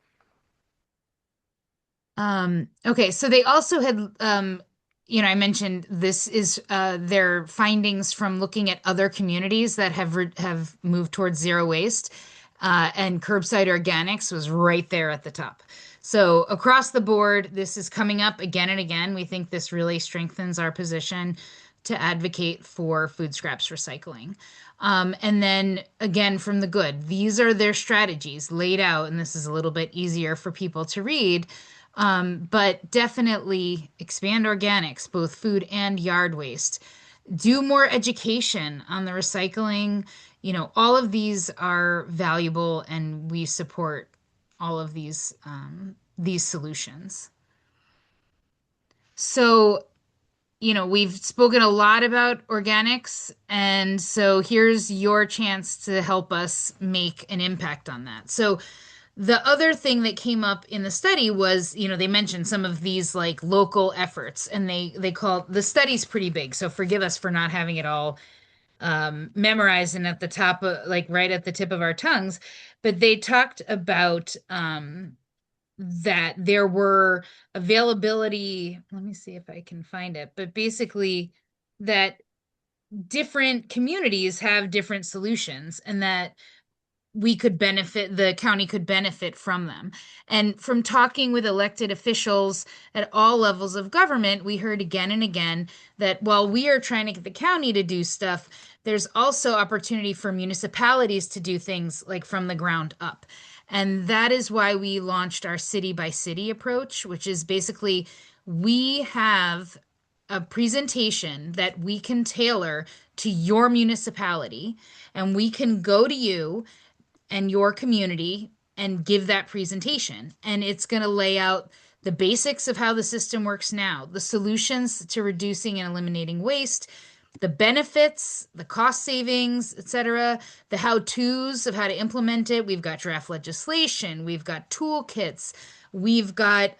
Okay, so they also had, I mentioned this is their findings from looking at other communities that have moved towards zero waste, and curbside organics was right there at the top. So across the board, this is coming up again and again. We think this really strengthens our position to advocate for food scraps recycling. And then again, from the good, these are their strategies laid out, and this is a little bit easier for people to read. But definitely expand organics, both food and yard waste. Do more education on the recycling. All of these are valuable, and we support all of these solutions. So, we've spoken a lot about organics, and so here's your chance to help us make an impact on that. So, the other thing that came up in the study was, they mentioned some of these like local efforts, and they call the study's pretty big, so forgive us for not having it all memorized and at the top of, like right at the tip of our tongues. But they talked about that there were availability. Let me see if I can find it, but basically that different communities have different solutions, and that the county could benefit from them. And from talking with elected officials at all levels of government, we heard again and again that while we are trying to get the county to do stuff, there's also opportunity for municipalities to do things like from the ground up. And that is why we launched our city by city approach, which is basically we have a presentation that we can tailor to your municipality, and we can go to you and your community and give that presentation. And it's going to lay out the basics of how the system works now, the solutions to reducing and eliminating waste, the benefits, the cost savings, etc., the how-tos of how to implement it. We've got draft legislation, we've got toolkits, we've got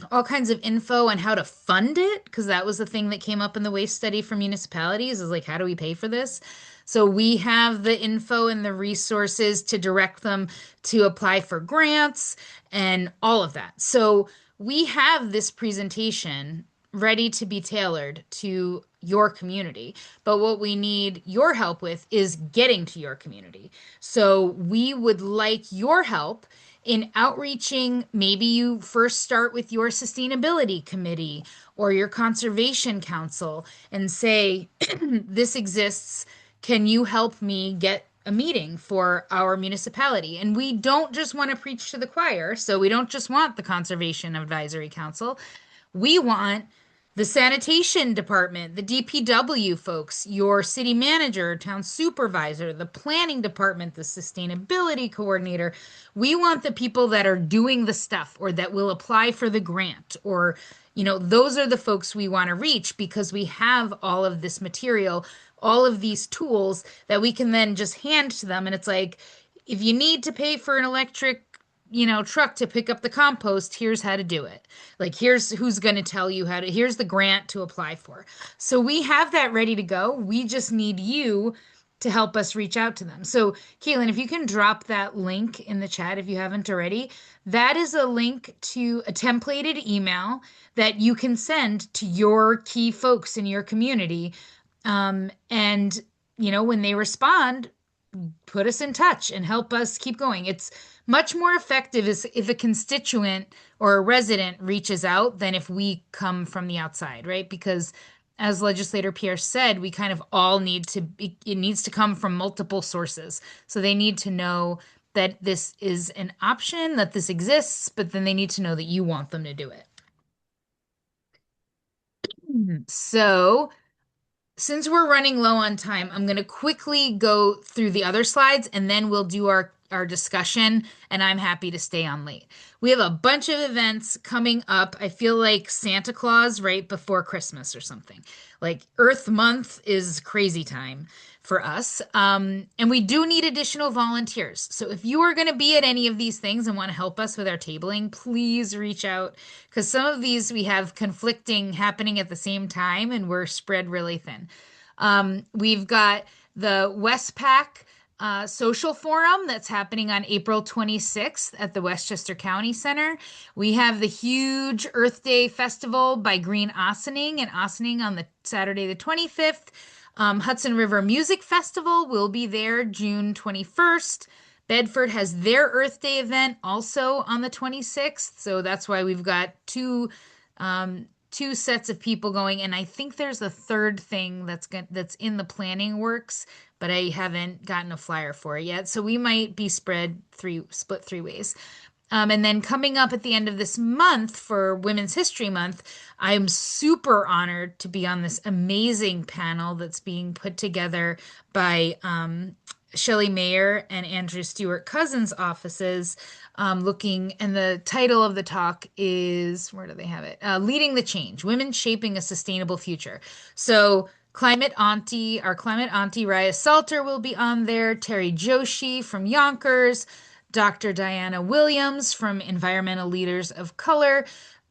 all kinds of info on how to fund it, because that was the thing that came up in the waste study for municipalities is like, how do we pay for this? So we have the info and the resources to direct them to apply for grants and all of that. So we have this presentation ready to be tailored to your community. But what we need your help with is getting to your community. So we would like your help in outreaching. Maybe you first start with your sustainability committee or your conservation council and say, this exists. Can you help me get a meeting for our municipality? And we don't just want to preach to the choir. So we don't just want the Conservation Advisory Council. We want the sanitation department, the DPW folks, your city manager, town supervisor, the planning department, the sustainability coordinator. We want the people that are doing the stuff or that will apply for the grant, or, those are the folks we want to reach, because we have all of this material, all of these tools that we can then just hand to them. And it's like, if you need to pay for an electric truck to pick up the compost, here's how to do it. Like, here's who's going to tell you here's the grant to apply for. So we have that ready to go. We just need you to help us reach out to them. So, Caitlin, if you can drop that link in the chat if you haven't already, that is a link to a templated email that you can send to your key folks in your community. And, when they respond, put us in touch and help us keep going. It's much more effective if a constituent or a resident reaches out than if we come from the outside, right? Because as Legislator Pierce said, we kind of all it needs to come from multiple sources. So they need to know that this is an option, that this exists, but then they need to know that you want them to do it. So since we're running low on time, I'm going to quickly go through the other slides and then we'll do our discussion, and I'm happy to stay on late. We have a bunch of events coming up. I feel like Santa Claus right before Christmas or something. Like Earth Month is crazy time for us. And we do need additional volunteers. So if you are going to be at any of these things and want to help us with our tabling, please reach out, because some of these we have conflicting happening at the same time and we're spread really thin. We've got the WestPac social forum that's happening on April 26th at the Westchester County Center. We have the huge Earth Day Festival by Green Ossining in Ossining on the Saturday the 25th. Hudson River Music Festival will be there June 21st. Bedford has their Earth Day event also on the 26th. So that's why we've got two sets of people going. And I think there's a third thing that's in the planning works, but I haven't gotten a flyer for it yet. So we might be split three ways. And then coming up at the end of this month for Women's History Month, I'm super honored to be on this amazing panel that's being put together by Shelley Mayer and Andrew Stewart Cousins' offices, and the title of the talk is, where do they have it? Leading the Change, Women Shaping a Sustainable Future. So our climate auntie Raya Salter will be on there, Terry Joshi from Yonkers, Dr. Diana Williams from Environmental Leaders of Color,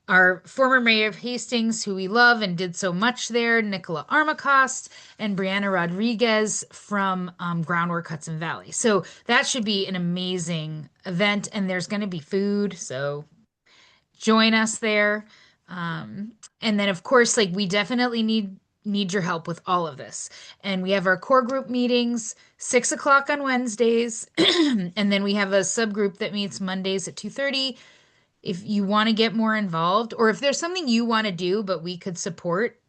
our former mayor of Hastings, who we love and did so much there, Nicola Armacost, and Brianna Rodriguez from Groundwork Hudson Valley. So that should be an amazing event, and there's going to be food, so join us there. And then, of course, we definitely need your help with all of this. And we have our core group meetings 6 o'clock on Wednesdays, and then we have a subgroup that meets Mondays at 2:30. If you want to get more involved, or if there's something you want to do but we could support,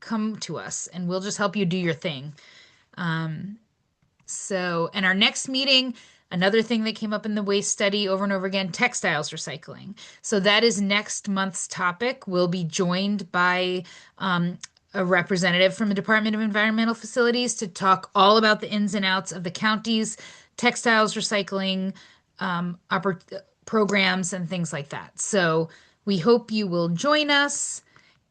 come to us and we'll just help you do your thing. And our next meeting, Another thing that came up in the waste study over and over again, textiles recycling. So that is next month's topic. We'll be joined by a representative from the Department of Environmental Facilities to talk all about the ins and outs of the county's textiles recycling programs and things like that. So we hope you will join us.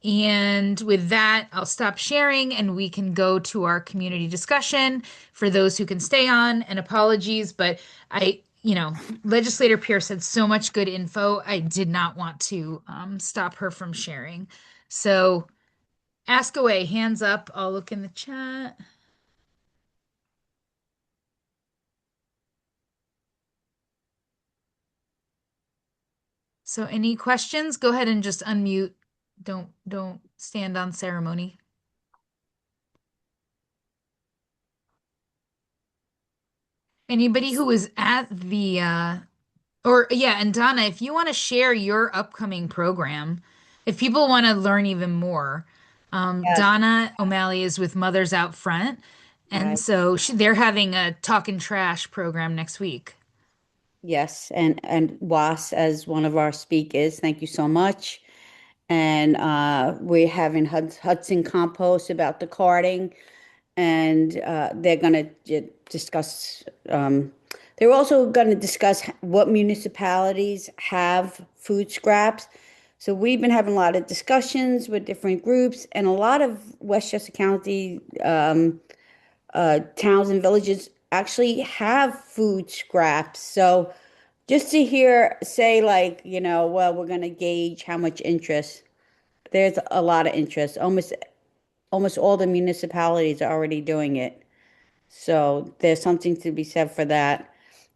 And with that, I'll stop sharing and we can go to our community discussion for those who can stay on. And apologies, but Legislator Pierce had so much good info. I did not want to stop her from sharing. So ask away, hands up. I'll look in the chat. So any questions? Go ahead and just unmute. Don't stand on ceremony. Anybody who was at the or yeah, and Donna, if you want to share your upcoming program, if people want to learn even more, Yes, Donna O'Malley is with Mothers Out Front, and right. so they're having a talking trash program next week. Yes, and Was as one of our speakers. Thank you so much. And we're having Hudson Compost about the carting, and they're going to discuss. They're also going to discuss what municipalities have food scraps. So we've been having a lot of discussions with different groups, and a lot of Westchester County towns and villages actually have food scraps. So just to hear say like, well, we're going to gauge how much interest. There's a lot of interest. Almost all the municipalities are already doing it. So there's something to be said for that.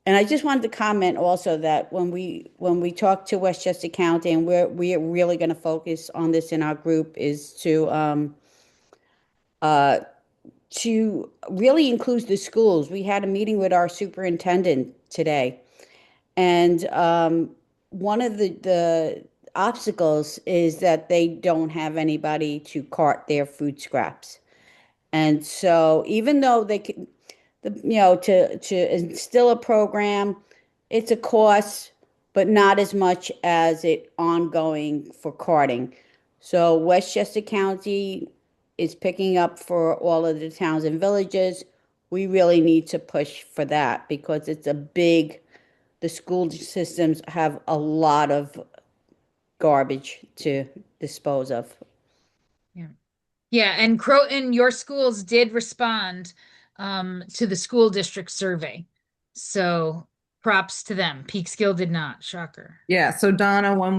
And I just wanted to comment also that when we talk to Westchester County, and we're really going to focus on this in our group, is uh to really include the schools. We had a meeting with our superintendent today, and one of the obstacles is that they don't have anybody to cart their food scraps. And so even though they can, to instill a program, it's a cost, but not as much as it ongoing for carting. So Westchester County is picking up for all of the towns and villages. We really need to push for that because the school systems have a lot of garbage to dispose of. Yeah. Yeah, and Croton, your schools did respond to the school district survey. So props to them. Peekskill did not. Shocker. Yeah, so Donna, when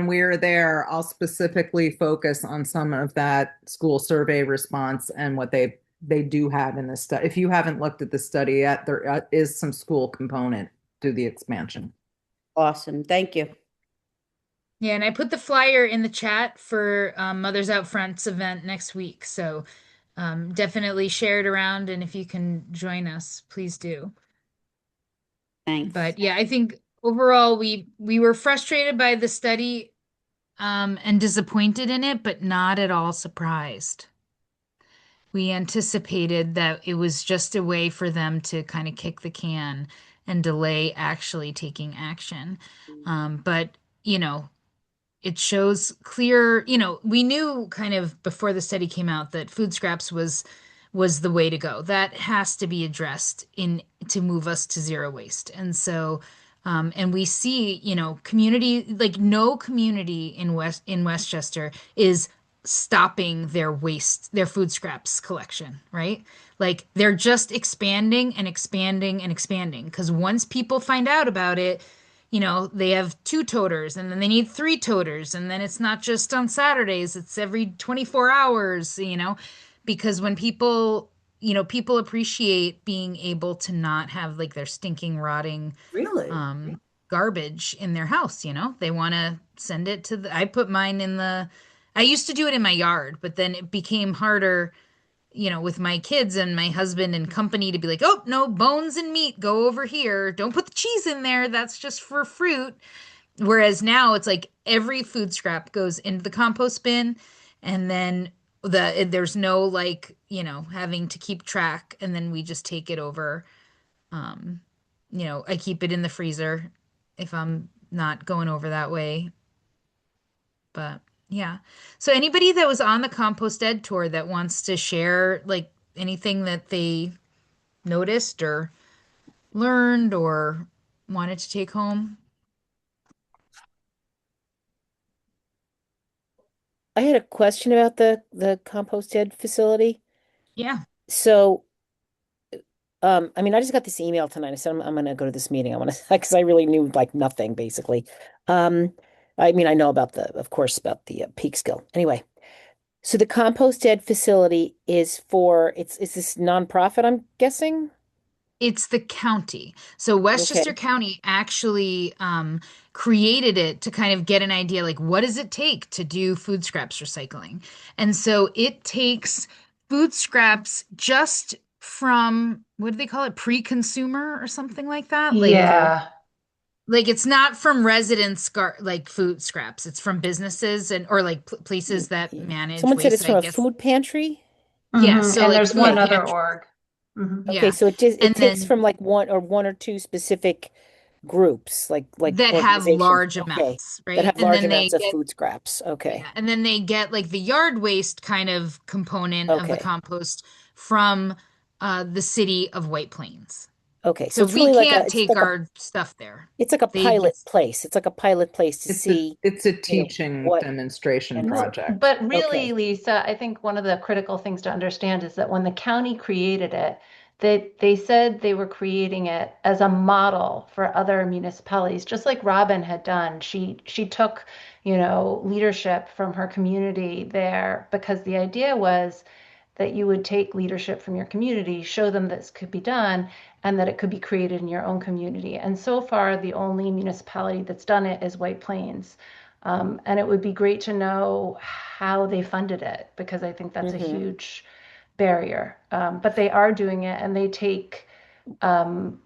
we're there, I'll specifically focus on some of that school survey response and what they do have in this study. If you haven't looked at the study yet, there is some school component to the expansion. Awesome. Thank you. Yeah, and I put the flyer in the chat for Mothers Out Front's event next week. So definitely share it around. And if you can join us, please do. Thanks. But yeah, I think overall we were frustrated by the study and disappointed in it, but not at all surprised. We anticipated that it was just a way for them to kind of kick the can and delay actually taking action. But you know, it shows clear, we knew kind of before the study came out that food scraps was the way to go. That has to be addressed in to move us to zero waste. And so and we see, community like no community in Westchester is stopping their food scraps collection, right? Like they're just expanding and expanding and expanding because once people find out about it, they have two toters and then they need three toters. And then it's not just on Saturdays, it's every 24 hours, because when people appreciate being able to not have like their stinking, rotting, Really? garbage in their house, they want to send it to I put mine I used to do it in my yard, but then it became harder with my kids and my husband and company to be like, oh, no, bones and meat go over here. Don't put the cheese in there. That's just for fruit. Whereas now it's like every food scrap goes into the compost bin and then there's no like, having to keep track and then we just take it over. I keep it in the freezer if I'm not going over that way. But yeah. So anybody that was on the Compost Ed tour that wants to share like anything that they noticed or learned or wanted to take home? I had a question about the CompostED facility. Yeah. So, I mean, I just got this email tonight. I said I'm going to go to this meeting. I want to because I really knew like nothing basically. Um, I mean, I know about of course, about the peak skill. Anyway, so the CompostED facility is for it's this nonprofit, I'm guessing. It's the county. So Westchester Okay. County actually created it to kind of get an idea like what does it take to do food scraps recycling? And so it takes food scraps just from what do they call it? Pre-consumer or something like that? Okay. Like it's not from residents like food scraps. It's from businesses and or like places that Yeah. manage Someone said waste, it's I from a guess. food pantry. Yeah, so And like there's food one Okay. other pantry. org. Okay, Yeah. so it And takes then from like one or two specific groups, like that have organizations, large okay, amounts, that right? have And large then they amounts of get food scraps. yeah, Okay. and then they get like the yard waste kind of component of the Okay. compost from the city of White Plains. Okay. So So it's we really like can't take our stuff there. a They pilot just place. It's like a pilot place to It's a see, it's a you know, teaching what demonstration and Well, project. but really, okay. Lisa, I think one of the critical things to understand is that when the county created it, they said they were creating it as a model for other municipalities, just like Robin had done. She took, leadership from her community there because the idea was that you would take leadership from your community, show them this could be done, and that it could be created in your own community. And so far, the only municipality that's done it is White Plains. And it would be great to know how they funded it because I think that's a Hmm. huge barrier. But they are doing it, and they take um,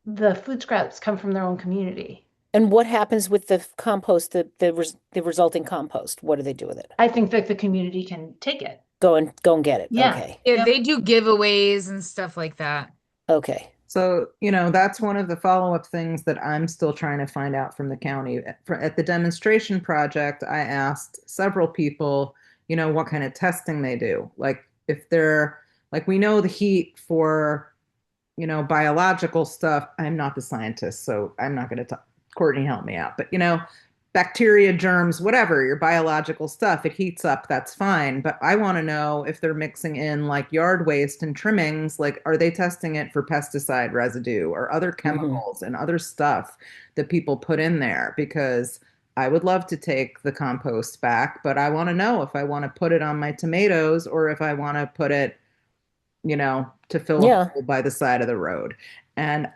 the food scraps come from their own community. And what happens with the compost, the resulting compost? What do they do with it? I think that the community can take it. Go and get it. Yeah. Okay. yeah, Yep. they do giveaways and stuff like that. Okay. So, that's one of the follow-up things that I'm still trying to find out from the county. At the demonstration project, I asked several people, what kind of testing they do. Like if they're like we know the heat for, biological stuff. I'm not the scientist, so I'm not going to talk. Courtney, help me out. But, bacteria, germs, whatever, your biological stuff, it heats up, that's fine. But I want to know if they're mixing in like yard waste and trimmings, like are they testing it for pesticide residue or other Hmm. chemicals and other stuff that people put in there? Because I would love to take the compost back, but I want to know if I want to put it on my tomatoes or if I want to put it, to fill a Yeah. hole by the side of the road. And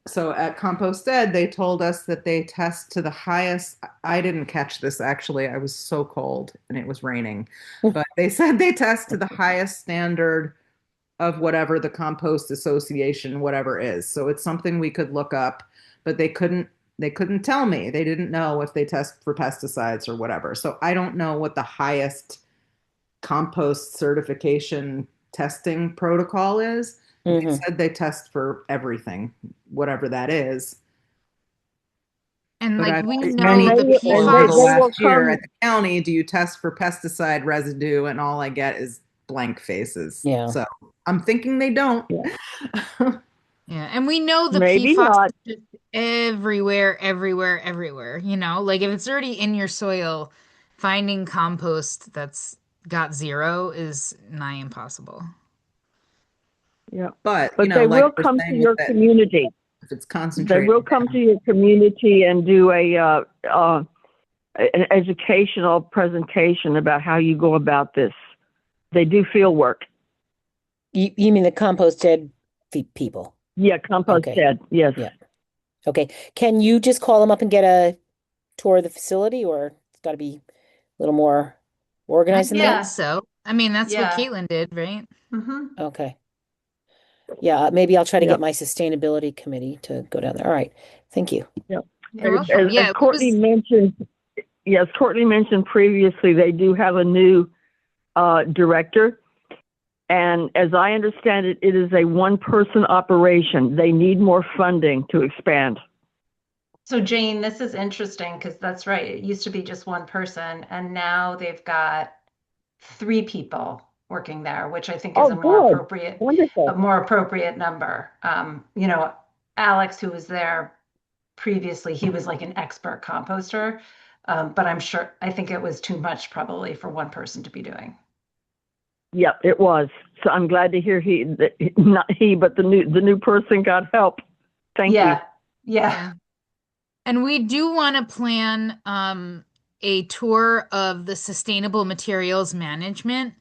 so at CompostED, they told us that they test to the highest. I didn't catch this actually. I was so cold and it was raining. But they said they test to the highest standard of whatever the Compost Association, whatever is. So it's something we could look up, but they couldn't tell me. They didn't know if they test for pesticides or whatever. So I don't know what the highest compost certification testing protocol is. They Hmm. said they test for everything, whatever that is. And But like I've we asked And know many the people and over the they PFAS, will last year come. at the county, do you test for pesticide residue? And all I get is blank faces. Yeah. So I'm thinking they don't. Yeah, yeah, and we know the maybe PFAS not. is just everywhere, everywhere, everywhere. Like if it's already in your soil, finding compost that's got zero is nigh impossible. Yeah, But, but they like will we're come to saying with your that, community. if it's They will concentrated come to down. your community and do an educational presentation about how you go about this. They do field work. You mean the CompostED people? Yeah, compost Okay. shed. Yes. Yeah. Okay. Can you just call them up and get a tour of the facility, or it's got to be a little more I organized than that? guess so. I mean, that's what Yeah. Caitlin did, right? Okay. Yeah, maybe I'll try to get Yep. my sustainability committee to go down there. All right. Thank you. Yep. You're As, welcome. as, Yeah, as it Courtney was, mentioned, yes, Courtney mentioned previously, they do have a new director, And as I understand it, it is a one-person operation. They need more funding to expand. So Jane, this is interesting because that's right. It used to be just one person, and now they've got three people working there, which I think is Oh, good. a Wonderful. more appropriate number. Alex, who was there previously, he was like an expert composter, but I think it was too much probably for one person to be doing. Yep, it was. So I'm glad to hear not he, but the new person got help. Thank you. Yeah, Yeah. And we do want to plan a tour of the sustainable materials management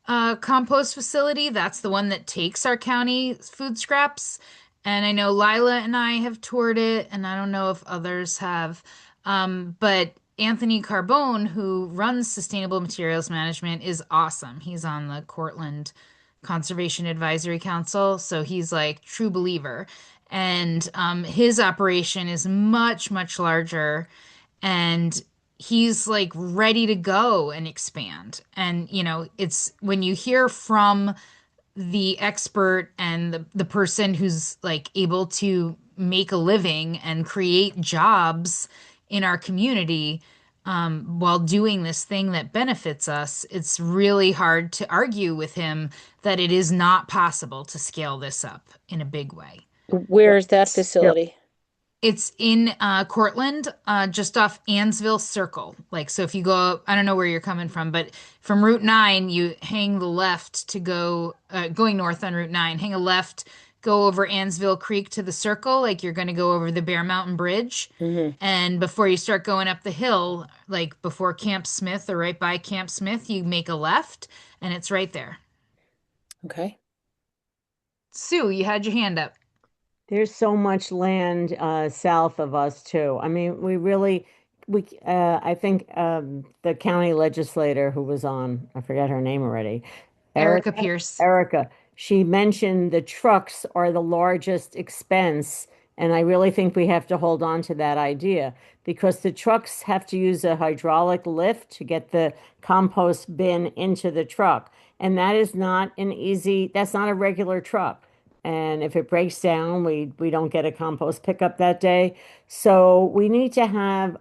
compost facility. That's the one that takes our county food scraps. And I know Lila and I have toured it, and I don't know if others have. But Anthony Carbone, who runs Sustainable Materials Management, is awesome. He's on the Cortland Conservation Advisory Council, so he's like true believer. And his operation is much, much larger, and he's like ready to go and expand. And it's when you hear from the expert and the person who's like able to make a living and create jobs in our community while doing this thing that benefits us, it's really hard to argue with him that it is not possible to scale this up in a big way. Where's that Yep. facility? It's in Cortland, just off Ansville Circle. Like, so if you go, I don't know where you're coming from, but from Route 9, you hang the left to go, going north on Route 9, hang a left, go over Ansville Creek to the circle, like you're going to go over the Bear Mountain Bridge. Hmm. And before you start going up the hill, like before Camp Smith or right by Camp Smith, you make a left and it's right there. Okay. Sue, you had your hand up. There's so much land south of us too. I mean, I think the county legislator who was on, I forgot her name already, Erika Pierce. Erica, she mentioned the trucks are the largest expense, and I really think we have to hold on to that idea because the trucks have to use a hydraulic lift to get the compost bin into the truck, and that's not a regular truck. And if it breaks down, we don't get a compost pickup that day. So we need to have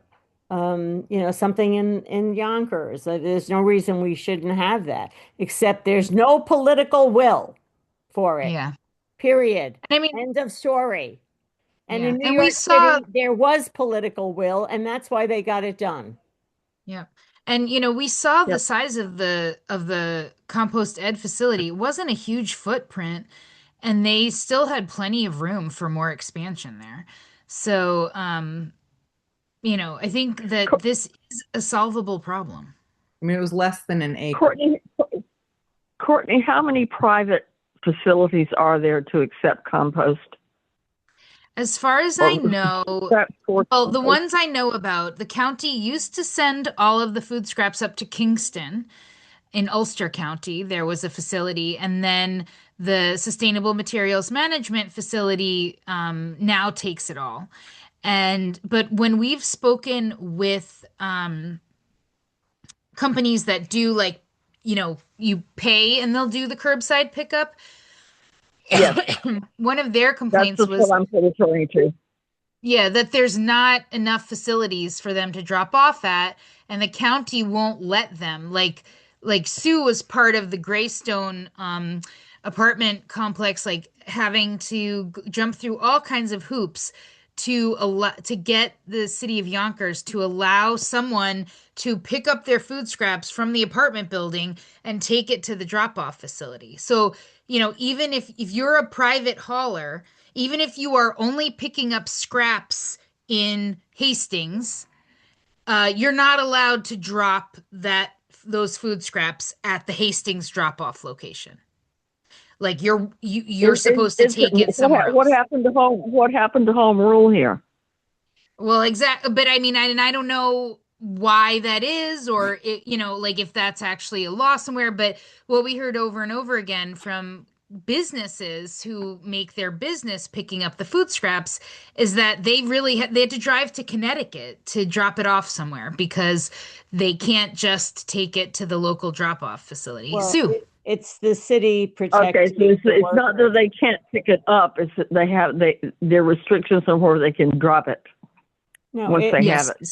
something in Yonkers. There's no reason we shouldn't have that, except there's no political will for it. Yeah. Period. And I mean, End of story. And yeah. in New And we York saw, City, there was political will, and that's why they got it done. yeah. And we saw the Yep. size of the CompostED facility. It wasn't a huge footprint, and they still had plenty of room for more expansion there. So, I think that this is a solvable problem. I mean, it was less than an acre. Courtney, how many private facilities are there to accept compost? As far as I know, well, the ones I know about, the county used to send all of the food scraps up to Kingston in Ulster County. There was a facility, and then the Sustainable Materials Management Facility now takes it all. But when we've spoken with companies that do like, you pay and they'll do the curbside pickup. Yes. One of their That's complaints just was, what I'm referring to. yeah, that there's not enough facilities for them to drop off at, and the county won't let them. Like Sue was part of the Greystone apartment complex, like having to jump through all kinds of hoops to get the city of Yonkers to allow someone to pick up their food scraps from the apartment building and take it to the drop-off facility. So, even if you're a private hauler, even if you are only picking up scraps in Hastings, you're not allowed to drop those food scraps at the Hastings drop-off location. Like you're supposed to take it somewhere else. What happened to home rule here? Well, exactly. But I mean, I don't know why that is, or like if that's actually a law somewhere. But what we heard over and over again from businesses who make their business picking up the food scraps is that they had to drive to Connecticut to drop it off somewhere because they can't just take it to the local drop-off facility. Well, Sue. It's the city Okay, protecting so it's, the it's not that workers. they can't pick it up, it's that there are restrictions on where they can drop it No, once they have Yes, it.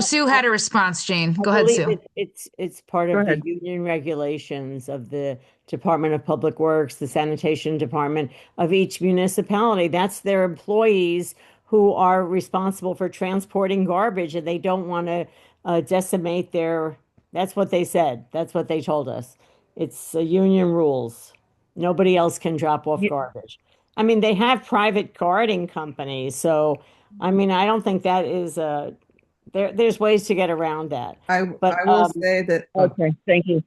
Sue I had a response, Jane. I Go ahead, believe Sue. it's part Go of the ahead. union regulations of the Department of Public Works, the sanitation department of each municipality. That's their employees who are responsible for transporting garbage, and they don't want to decimate their. That's what they said. That's what they told us. It's union rules. Nobody else can drop off Ye- garbage. I mean, they have private guarding companies, so I mean, I don't think that is a there's ways to get around that. But I will say that Okay, thank you.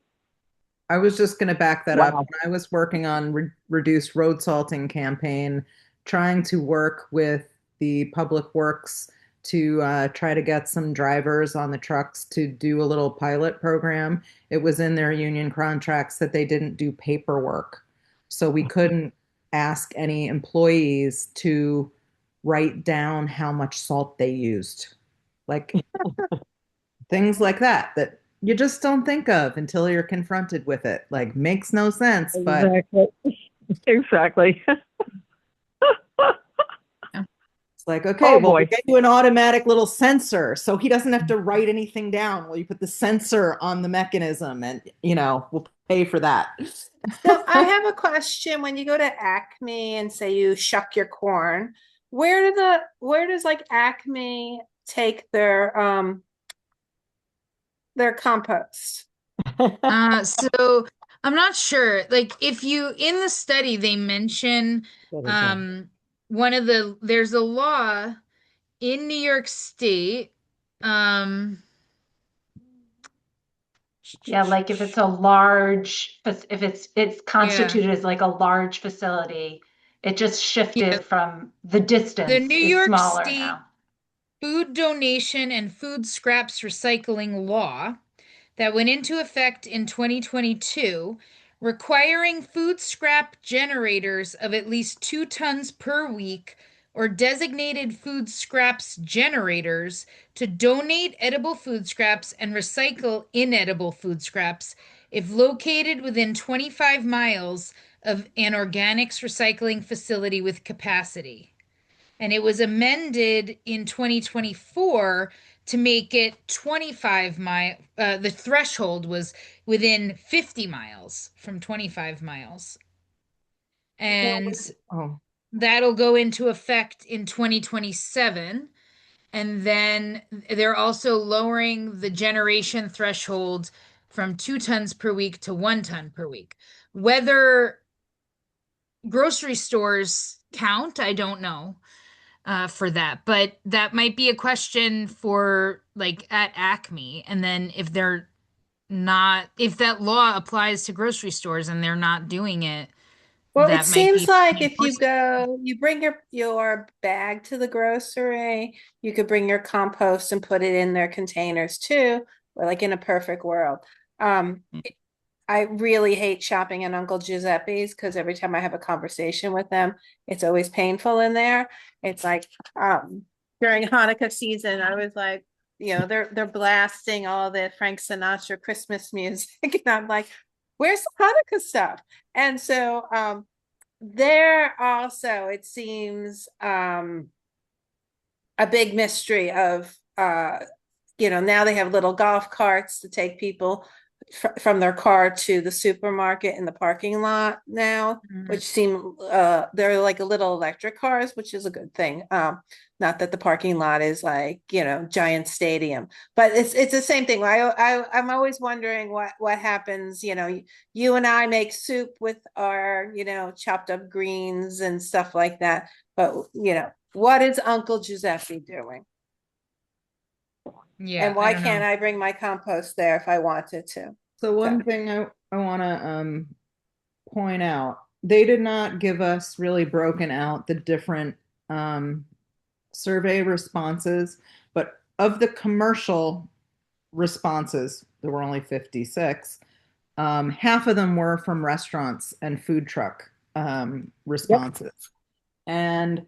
I was just going to back that up. Wow. When I was working on reduced road salting campaign, trying to work with the public works to try to get some drivers on the trucks to do a little pilot program. It was in their union contracts that they didn't do paperwork. So we couldn't ask any employees to write down how much salt they used. Like things like that that you just don't think of until you're confronted with it. Like makes no sense, but Exactly. Exactly. it's like, okay, Oh well, we boy. get you an automatic little sensor, so he doesn't have to write anything down. Well, you put the sensor on the mechanism, and we'll pay for that. So I have a question. When you go to Acme and say you shuck your corn, where does like Acme take their compost? So I'm not sure. Like if you in the study they mention there's a law in New York State. Um Yeah, like if it's a large, if it's yeah. constituted as like a large facility, it just Yeah. shifted from the The distance New is York smaller State now. Food Donation and Food Scraps Recycling Law that went into effect in 2022, requiring food scrap generators of at least 2 tons per week or designated food scraps generators to donate edible food scraps and recycle inedible food scraps if located within 25 miles of an organics recycling facility with capacity. And it was amended in 2024 to make it 25 mile. The threshold was within 50 miles from 25 miles. And Oh, that'll go into effect in 2027. And then they're also lowering the generation threshold from 2 tons per week to 1 ton per week. Whether grocery stores count, I don't know for that. But that might be a question for like at Acme. And then if they're not, if that law applies to grocery stores and they're not doing it, Well, it that might seems be like if you enforcement. go, you bring your bag to the grocery, you could bring your compost and put it in their containers too, or like in a perfect world. Um, I really hate shopping at Uncle Giuseppe's because every time I have a conversation with them, it's always painful in there. It's like during Hanukkah season, I was like, they're blasting all the Frank Sinatra Christmas music, and I'm like, where's the Hanukkah stuff? And so there also it seems a big mystery of now they have little golf carts to take people from their car to the supermarket in the parking lot now, Mhm. which seem they're like a little electric cars, which is a good thing. Not that the parking lot is like giant stadium, but it's the same thing. I'm always wondering what happens. You and I make soup with our chopped up greens and stuff like that, but what is Uncle Giuseppe doing? Yeah, And I why don't can't know. I bring my compost there if I wanted to? so So, one thing I want to point out, they did not give us really broken out the different um, survey responses, but of the commercial responses, there were only 56. Half of them were from restaurants and food truck Yep. responses. And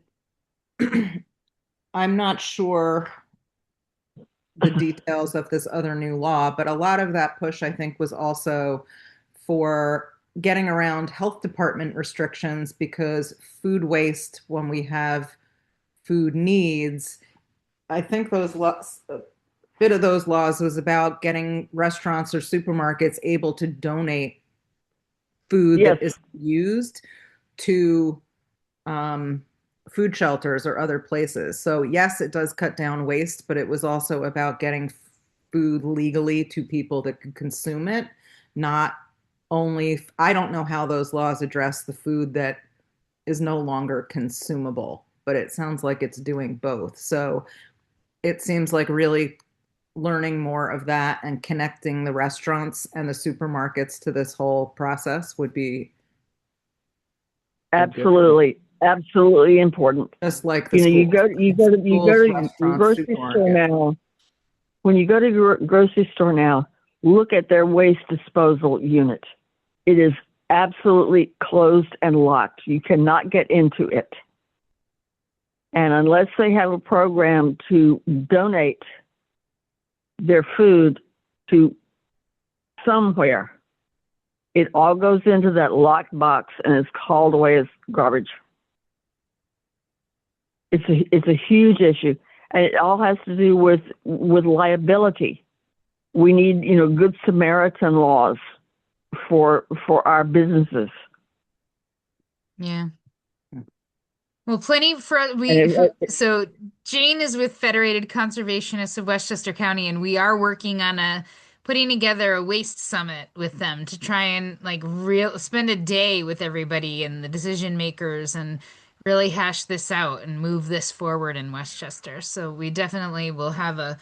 I'm not sure the details of this other new law, but a lot of that push, I think, was also for getting around health department restrictions because food waste when we have food needs. I think those laws, a bit of those laws was about getting restaurants or supermarkets able to donate food Yes, that is used to um, food shelters or other places. So yes, it does cut down waste, but it was also about getting food legally to people that could consume it, not only, I don't know how those laws address the food that is no longer consumable, but it sounds like it's doing both. So it seems like really learning more of that and connecting the restaurants and the supermarkets to this whole process would be a good thing. absolutely, absolutely important. Just like the You know, schools. you go Schools, to your restaurants, grocery store supermarkets. now. When you go to your grocery store now, look at their waste disposal unit. It is absolutely closed and locked. You cannot get into it. And unless they have a program to donate their food to somewhere, it all goes into that locked box and is called away as garbage. It's a huge issue, and it all has to do with liability. We need, you know, good Samaritan laws for our businesses. Yeah. Well, plenty for And so Jane is with Federated Conservationists of Westchester County, and we are working on putting together a waste summit with them to try and like real spend a day with everybody and the decision makers and really hash this out and move this forward in Westchester. So we definitely will have a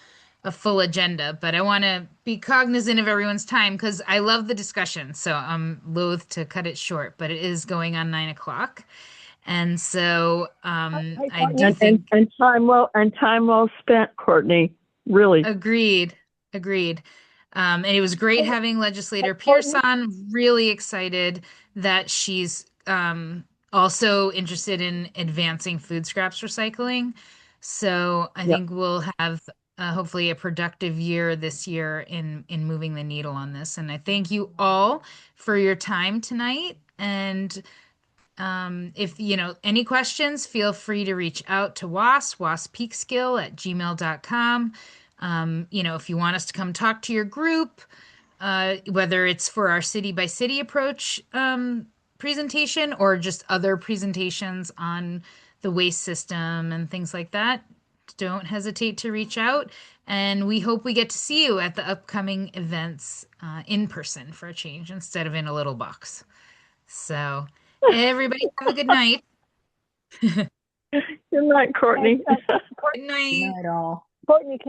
full agenda, but I want to be cognizant of everyone's time because I love the discussion. So I'm loath to cut it short, but it is going on 9 o'clock. And so I do think time well spent, Courtney. Really. agreed, agreed. And it was great having Legislator Pierce Courtney? on. Really excited that she's also interested in advancing food scraps recycling. So I Yep. think we'll have hopefully a productive year this year in moving the needle on this. And I thank you all for your time tonight. And if you know any questions, feel free to reach out to WASSpeekskill@gmail.com. You know, if you want us to come talk to your group, whether it's for our city by city approach presentation or just other presentations on the waste system and things like that, don't hesitate to reach out. And we hope we get to see you at the upcoming events in person for a change instead of in a little box. So, everybody have a good night. Good night, Courtney. Good Good night. night, all. Courtney, can